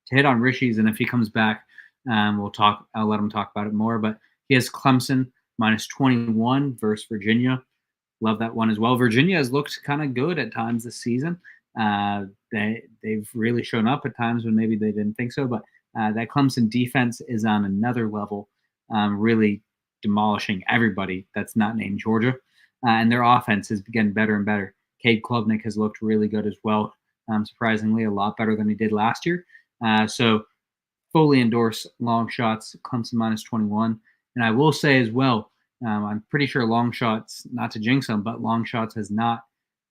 to hit on Rishies. And if he comes back, I'll let him talk about it more. But he has Clemson -21 versus Virginia. Love that one as well. Virginia has looked kind of good at times this season. They've really shown up at times when maybe they didn't think so. But that Clemson defense is on another level, really demolishing everybody that's not named Georgia. And their offense is getting better and better. Cade Klubnik has looked really good as well. Surprisingly, a lot better than he did last year. So fully endorse long shots, Clemson -21. And I will say as well, I'm pretty sure long shots, not to jinx him, but long shots has not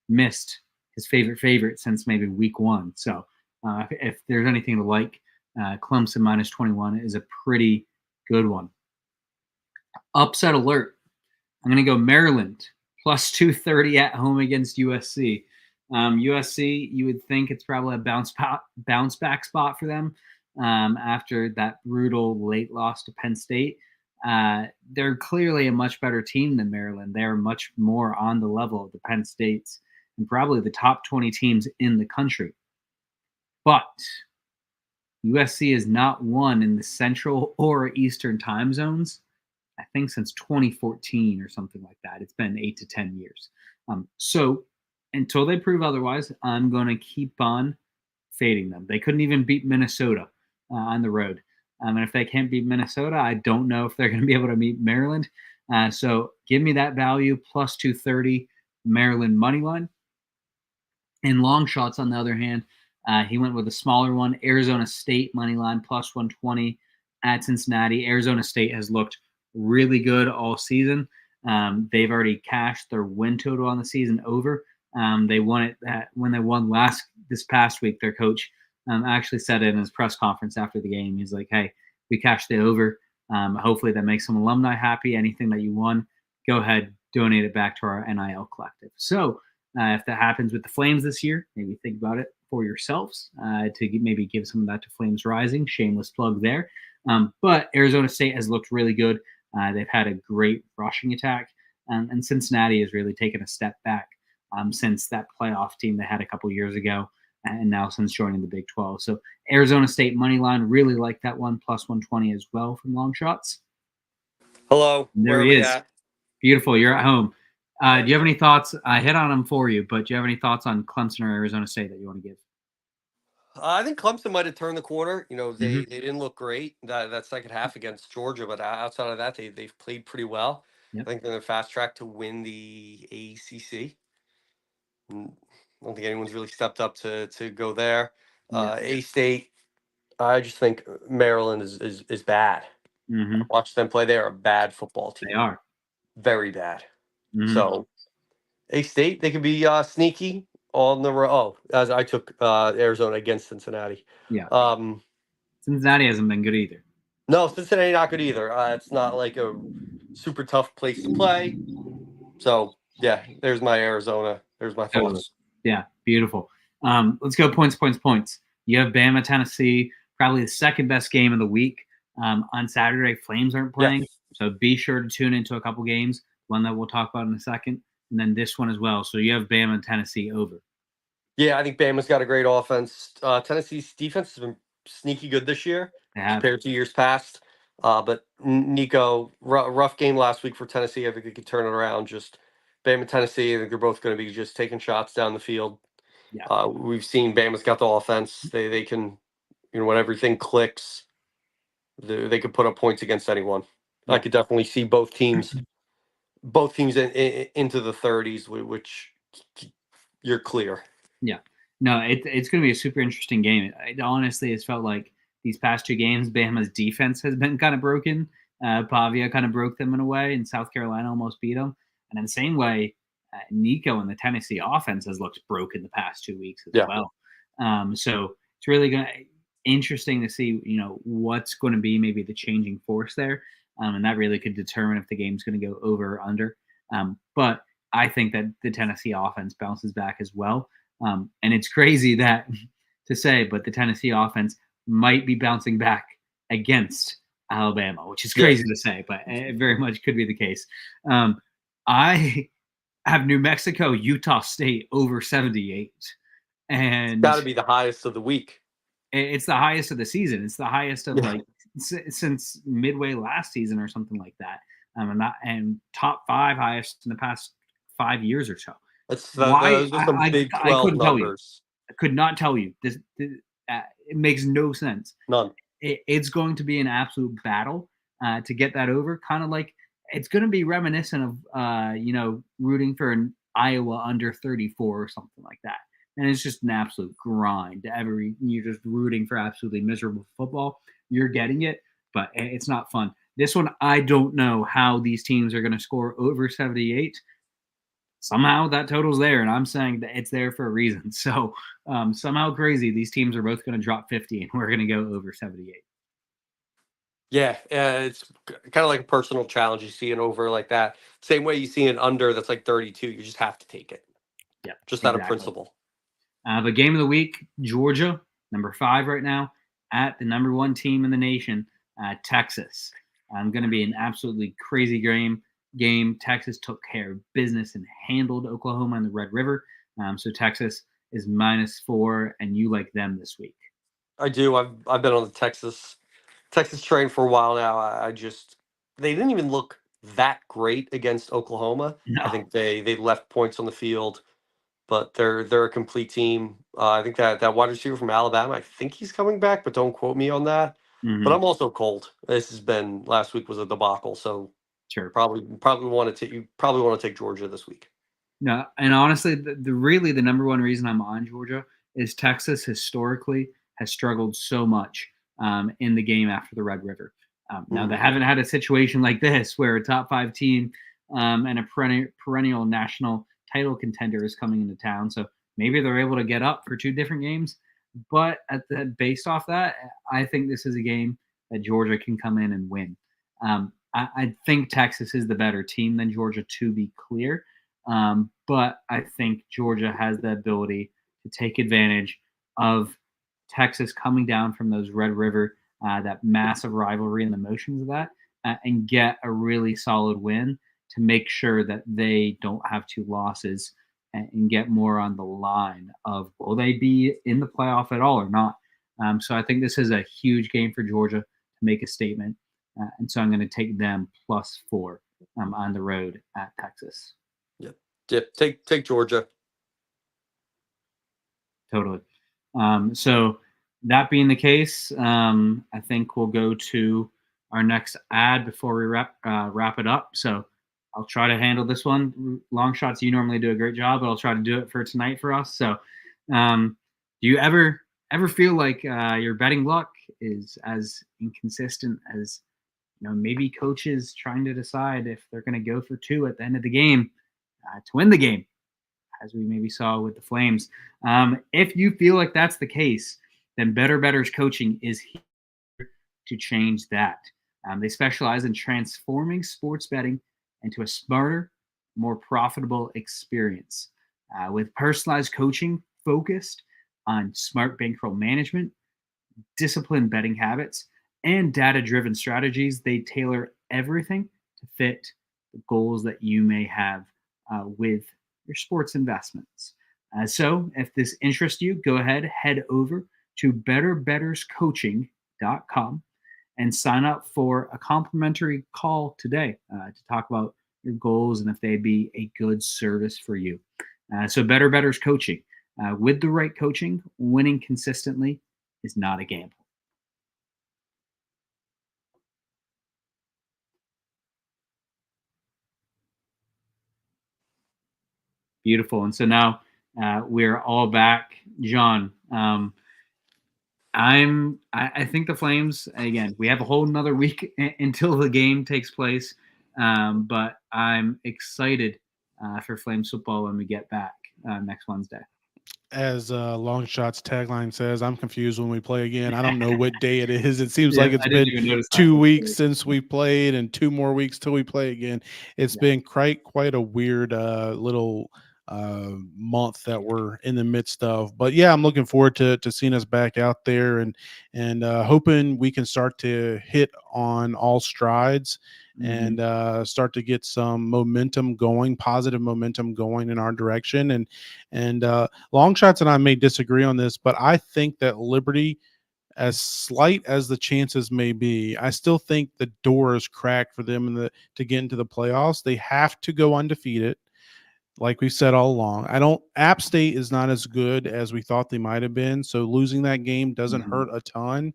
missed his favorite since maybe week 1. So if there's anything to like, Clemson -21 is a pretty good one. Upset alert. I'm going to go Maryland +230 at home against USC. USC, you would think it's probably a bounce back spot for them after that brutal late loss to Penn State. They're clearly a much better team than Maryland. They're much more on the level of the Penn States and probably the top 20 teams in the country. But USC has not won in the Central or Eastern time zones, I think, since 2014 or something like that. It's been 8 to 10 years. So until they prove otherwise, I'm going to keep on fading them. They couldn't even beat Minnesota on the road. And if they can't beat Minnesota, I don't know if they're going to be able to beat Maryland. So give me that value, +230 Maryland money line. In long shots, on the other hand, he went with a smaller one, Arizona State money line +120 at Cincinnati. Arizona State has looked really good all season. They've already cashed their win total on the season over. They won it when they won this past week. Their coach actually said it in his press conference after the game. He's like, "Hey, we cashed it over. Hopefully that makes some alumni happy. Anything that you won, go ahead, donate it back to our NIL collective." So if that happens with the Flames this year, maybe think about it for yourselves to maybe give some of that to Flames Rising. Shameless plug there. But Arizona State has looked really good. They've had a great rushing attack, and Cincinnati has really taken a step back since that playoff team they had a couple years ago, and now since joining the Big 12. So Arizona State money line, really like that one, +120 as well from long shots. Hello. There he is. Beautiful. You're at home. Do you have any thoughts? I hit on them for you, but do you have any thoughts on Clemson or Arizona State that you want to give? I think Clemson might have turned the corner. They didn't look great that second half against Georgia, but outside of that, they've played pretty well. Yep. I think they're on a fast track to win the ACC. I don't think anyone's really stepped up to go there. A-State, I just think Maryland is bad. Watch them play. They are a bad football team. They are. Very bad. So A-State, they could be sneaky on the road. Oh, as I took Arizona against Cincinnati. Yeah. Cincinnati hasn't been good either. No, Cincinnati not good either. It's not like a super tough place to play. So, yeah, there's my Arizona. There's my thoughts. Yeah, beautiful. Let's go points. You have Bama, Tennessee, probably the second best game of the week. On Saturday, Flames aren't playing, so be sure to tune into a couple games, one that we'll talk about in a second, and then this one as well. So you have Bama and Tennessee over. Yeah, I think Bama's got a great offense. Tennessee's defense has been sneaky good this year Yeah. compared to years past. But Nico, rough game last week for Tennessee. I think they could turn it around. Just Bama and Tennessee, I think they're both going to be just taking shots down the field. Yeah. We've seen Bama's got the offense. They can, when everything clicks, they could put up points against anyone. Yeah. I could definitely see both teams into the 30s, which you're clear. Yeah. No, it's going to be a super interesting game. It honestly has felt like these past two games, Bama's defense has been kind of broken. Pavia kind of broke them in a way, and South Carolina almost beat them. And in the same way, Nico and the Tennessee offense has looked broken the past 2 weeks as well. So it's really interesting to see, what's going to be maybe the changing force there. And that really could determine if the game's going to go over or under. But I think that the Tennessee offense bounces back as well. And it's crazy that to say, but the Tennessee offense might be bouncing back against Alabama, which is crazy to say, but it very much could be the case. I have New Mexico, Utah State over 78. And it's got to be the highest of the week. It's the highest of the season. It's the highest of since midway last season or something like that. And top 5 highest in the past 5 years or so. Those are some Big 12 numbers. I could not tell you. This it makes no sense. None. It's going to be an absolute battle to get that over. Kind of like it's going to be reminiscent of rooting for an Iowa under 34 or something like that. And it's just an absolute grind. You're just rooting for absolutely miserable football. You're getting it, but it's not fun. This one, I don't know how these teams are going to score over 78. Somehow that total's there, and I'm saying that it's there for a reason. So somehow crazy, these teams are both going to drop 50, and we're going to go over 78. Yeah, it's kind of like a personal challenge. You see an over like that. Same way you see an under that's like 32. You just have to take it. Yeah, just out of principle. The game of the week, Georgia, number 5 right now, at the number 1 team in the nation, Texas. Going to be an absolutely crazy game. Texas took care of business and handled Oklahoma in the Red River. So Texas is -4, and you like them this week. I do. I've been on the Texas train for a while now. They didn't even look that great against Oklahoma. No. I think they left points on the field, but they're a complete team. I think that wide receiver from Alabama, I think he's coming back, but don't quote me on that. Mm-hmm. But I'm also cold. Last week was a debacle, so sure. Probably want to take Georgia this week. No, and honestly, the number one reason I'm on Georgia is Texas historically has struggled so much in the game after the Red River. Now they haven't had a situation like this where a top 5 team and a perennial national title contender is coming into town. So maybe they're able to get up for 2 different games. But based off that, I think this is a game that Georgia can come in and win. I think Texas is the better team than Georgia, to be clear. But I think Georgia has the ability to take advantage of Texas coming down from those Red River, that massive rivalry and the emotions of that, and get a really solid win to make sure that they don't have 2 losses and get more on the line of will they be in the playoff at all or not. So I think this is a huge game for Georgia to make a statement. And so I'm going to take them +4 on the road at Texas. Yep. Take Georgia. Totally. So that being the case, I think we'll go to our next ad before we wrap it up. So I'll try to handle this one. Long shots, you normally do a great job, but I'll try to do it for tonight for us. So do you ever feel like your betting luck is as inconsistent as maybe coaches trying to decide if they're going to go for 2 at the end of the game to win the game, as we maybe saw with the Flames? If you feel like that's the case, then Better Bettors Coaching is here to change that. They specialize in transforming sports betting into a smarter, more profitable experience with personalized coaching focused on smart bankroll management, disciplined betting habits, and data-driven strategies. They tailor everything to fit the goals that you may have with your sports investments. So if this interests you, go ahead, head over to betterbetterscoaching.com and sign up for a complimentary call today to talk about your goals and if they'd be a good service for you. So Better Betters Coaching. With the right coaching, winning consistently is not a gamble. Beautiful. And so now we're all back. John, I think the Flames, again, we have a whole nother week until the game takes place. But I'm excited for Flames football when we get back next Wednesday. As Long Shot's tagline says, I'm confused when we play again. I don't know what day it is. It seems like it's been 2 weeks since we played and 2 more weeks till we play again. It's been quite a weird little month that we're in the midst of. But yeah, I'm looking forward to seeing us back out there and hoping we can start to hit on all strides and start to get some momentum going, positive momentum going in our direction. And Long Shots and I may disagree on this, but I think that Liberty, as slight as the chances may be, I still think the door is cracked for them to get into the playoffs. They have to go undefeated, like we said all along. App State is not as good as we thought they might have been, so losing that game doesn't hurt a ton.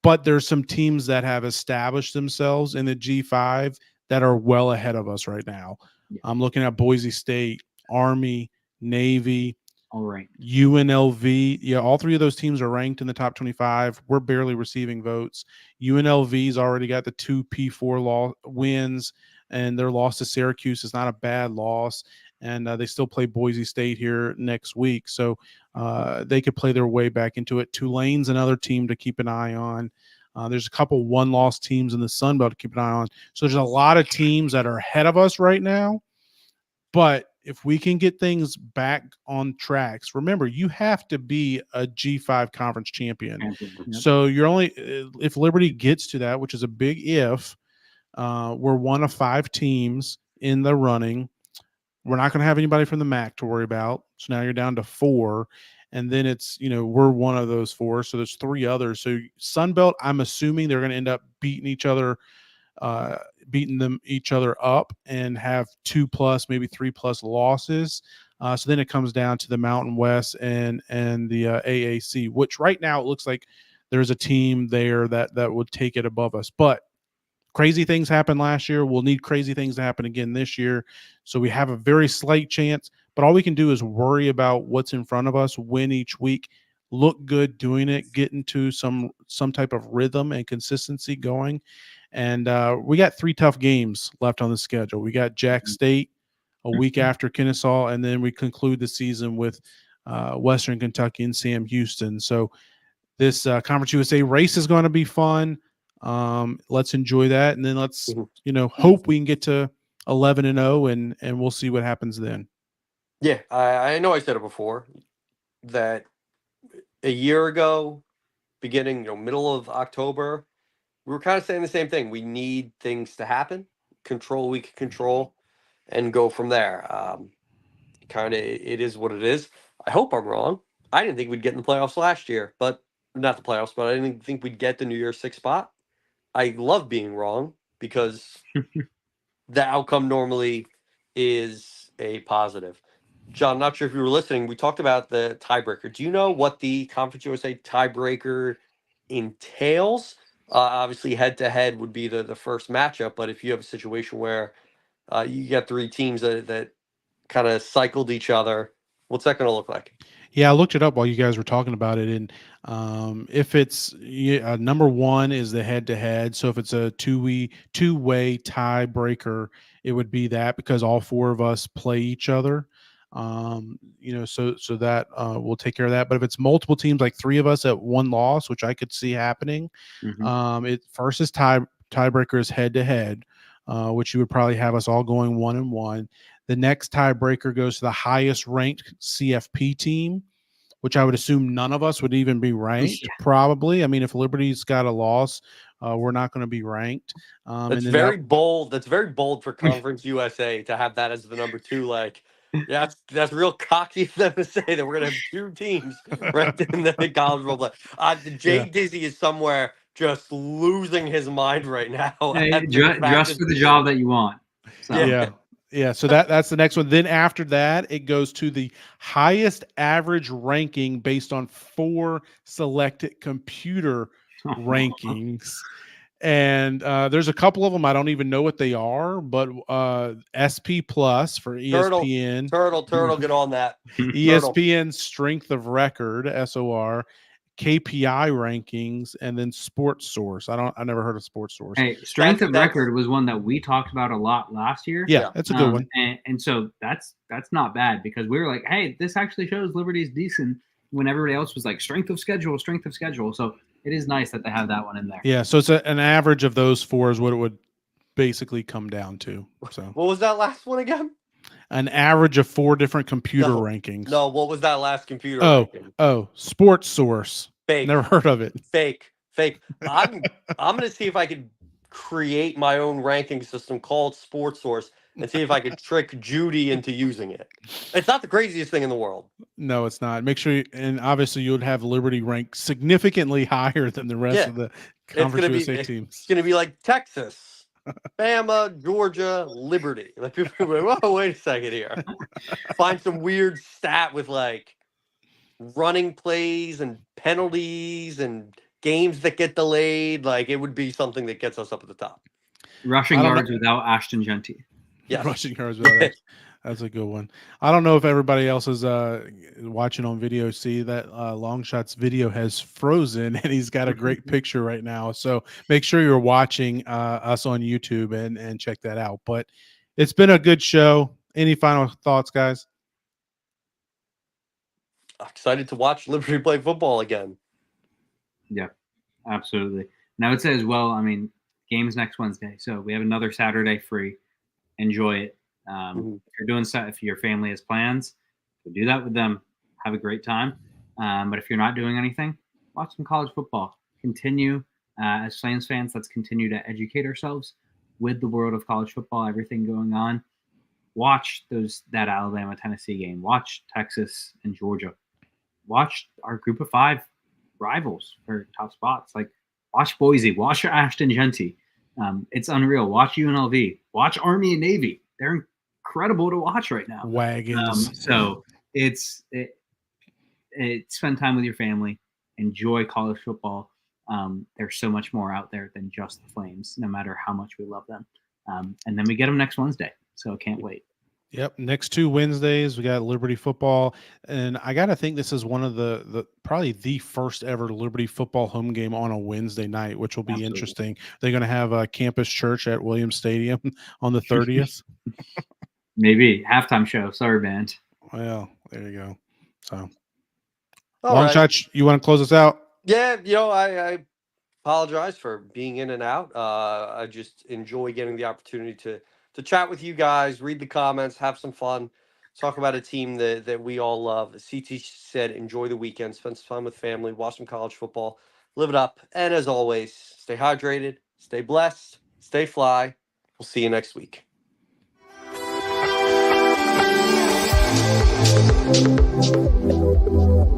But there's some teams that have established themselves in the G5 that are well ahead of us right now. Yeah. I'm looking at Boise State, Army, Navy, all right, UNLV. Yeah, all 3 of those teams are ranked in the top 25. We're barely receiving votes. UNLV's already got the 2 P4 wins, and their loss to Syracuse is not a bad loss. And they still play Boise State here next week. So they could play their way back into it. Tulane's another team to keep an eye on. There's a couple one-loss teams in the Sun Belt to keep an eye on. So there's a lot of teams that are ahead of us right now. But if we can get things back on tracks, remember, you have to be a G5 conference champion. Yep. So you're only – if Liberty gets to that, which is a big if, we're one of 5 teams in the running. We're not going to have anybody from the MAC to worry about. So now you're down to 4. And then it's, we're one of those 4. So there's 3 others. So Sunbelt, I'm assuming they're going to end up beating each other up and have 2+, maybe 3+ losses. So then it comes down to the Mountain West and the AAC, which right now it looks like there's a team there that would take it above us. But crazy things happened last year. We'll need crazy things to happen again this year. So we have a very slight chance, but all we can do is worry about what's in front of us, win each week, look good doing it, get into some type of rhythm and consistency going. And we got 3 tough games left on the schedule. We got Jack State a week after Kennesaw, and then we conclude the season with Western Kentucky and Sam Houston. So this Conference USA race is going to be fun. Let's enjoy that, and then let's hope we can get to 11-0, and we'll see what happens then. Yeah, I know I said it before that a year ago, beginning middle of October, we were kind of saying the same thing. We need things to happen, control we can control, and go from there. Kind of, it is what it is. I hope I'm wrong. I didn't think we'd get in the playoffs last year, but not the playoffs, but I didn't think we'd get the New Year's 6 spot. I love being wrong because the outcome normally is a positive. John, not sure if you were listening. We talked about the tiebreaker. Do you know what the Conference USA tiebreaker entails? Obviously, head-to-head would be the first matchup, but if you have a situation where you got 3 teams that kind of cycled each other, what's that going to look like? Yeah, I looked it up while you guys were talking about it, and if it's number 1 is the head-to-head, so if it's a two-way tiebreaker, it would be that because all 4 of us play each other. So that we'll take care of that. But if it's multiple teams, like 3 of us at 1 loss, which I could see happening, it first is tiebreaker is head-to-head, which you would probably have us all going 1-1. The next tiebreaker goes to the highest ranked CFP team, which I would assume none of us would even be ranked, probably. I mean, if Liberty's got a loss, we're not going to be ranked. That's very bold. That's very bold for Conference USA to have that as the number 2 leg. Yeah, that's real cocky of them to say that we're gonna have 2 teams ranked in the college football. Jay Dizzy is somewhere just losing his mind right now. Hey, just for the job that you want. So. Yeah. So that's the next one. Then after that, it goes to the highest average ranking based on 4 selected computer rankings. And there's a couple of them I don't even know what they are, but SP Plus for ESPN. Turtle, get on that. ESPN Strength of Record, SOR, KPI rankings, and then Sports Source. I never heard of Sports Source. Hey, Strength of Record was one that we talked about a lot last year. Yeah, that's a good one. And so that's not bad, because we were like, hey, this actually shows Liberty's decent, when everybody else was like strength of schedule. So it is nice that they have that one in there. Yeah, so it's an average of those 4 is what it would basically come down to. So what was that last one again? An average of 4 different computer rankings. No, what was that last computer ranking? Oh, Sports Source. Fake. Never heard of it. Fake. I'm gonna see if I could create my own ranking system called Sports Source and see if I could trick Judy into using it. It's not the craziest thing in the world. No, it's not. Make sure, and obviously you would have Liberty ranked significantly higher than the rest of the Conference USA teams. It's going to be like Texas, Bama, Georgia, Liberty. Like people are like, whoa, wait a second here. Find some weird stat with like running plays and penalties and games that get delayed. Like it would be something that gets us up at the top. Rushing yards without Ashton Genty. Yeah, rushing yards without that's a good one. I don't know if everybody else is watching on video. See that Longshot's video has frozen, and he's got a great picture right now. So make sure you're watching us on YouTube and check that out. But it's been a good show. Any final thoughts, guys? Excited to watch Liberty play football again. Yeah, absolutely. And I would say as well, I mean, games next Wednesday. So we have another Saturday free. Enjoy it. If you're doing stuff, if your family has plans, do that with them. Have a great time. But if you're not doing anything, watch some college football. Continue as Flames fans. Let's continue to educate ourselves with the world of college football. Everything going on. Watch that Alabama-Tennessee game. Watch Texas and Georgia. Watch our Group of 5 rivals for top spots. Like watch Boise. Watch Ashton Genty. It's unreal. Watch UNLV. Watch Army and Navy. They're incredible to watch right now. Wagons. So spend time with your family. Enjoy college football. There's so much more out there than just the Flames, no matter how much we love them. And then we get them next Wednesday. So I can't wait. Yep. Next 2 Wednesdays, we got Liberty football. And I got to think this is one of the probably the first ever Liberty football home game on a Wednesday night, which will be interesting. They're going to have a campus church at Williams Stadium on the 30th. Maybe halftime show. Sorry, band. Well, there you go. So, Longshot, you want to close us out? Yeah, I apologize for being in and out. I just enjoy getting the opportunity to chat with you guys, read the comments, have some fun, talk about a team that we all love. As CT said, enjoy the weekend, spend some time with family, watch some college football, live it up. And as always, stay hydrated, stay blessed, stay fly. We'll see you next week. Thank you.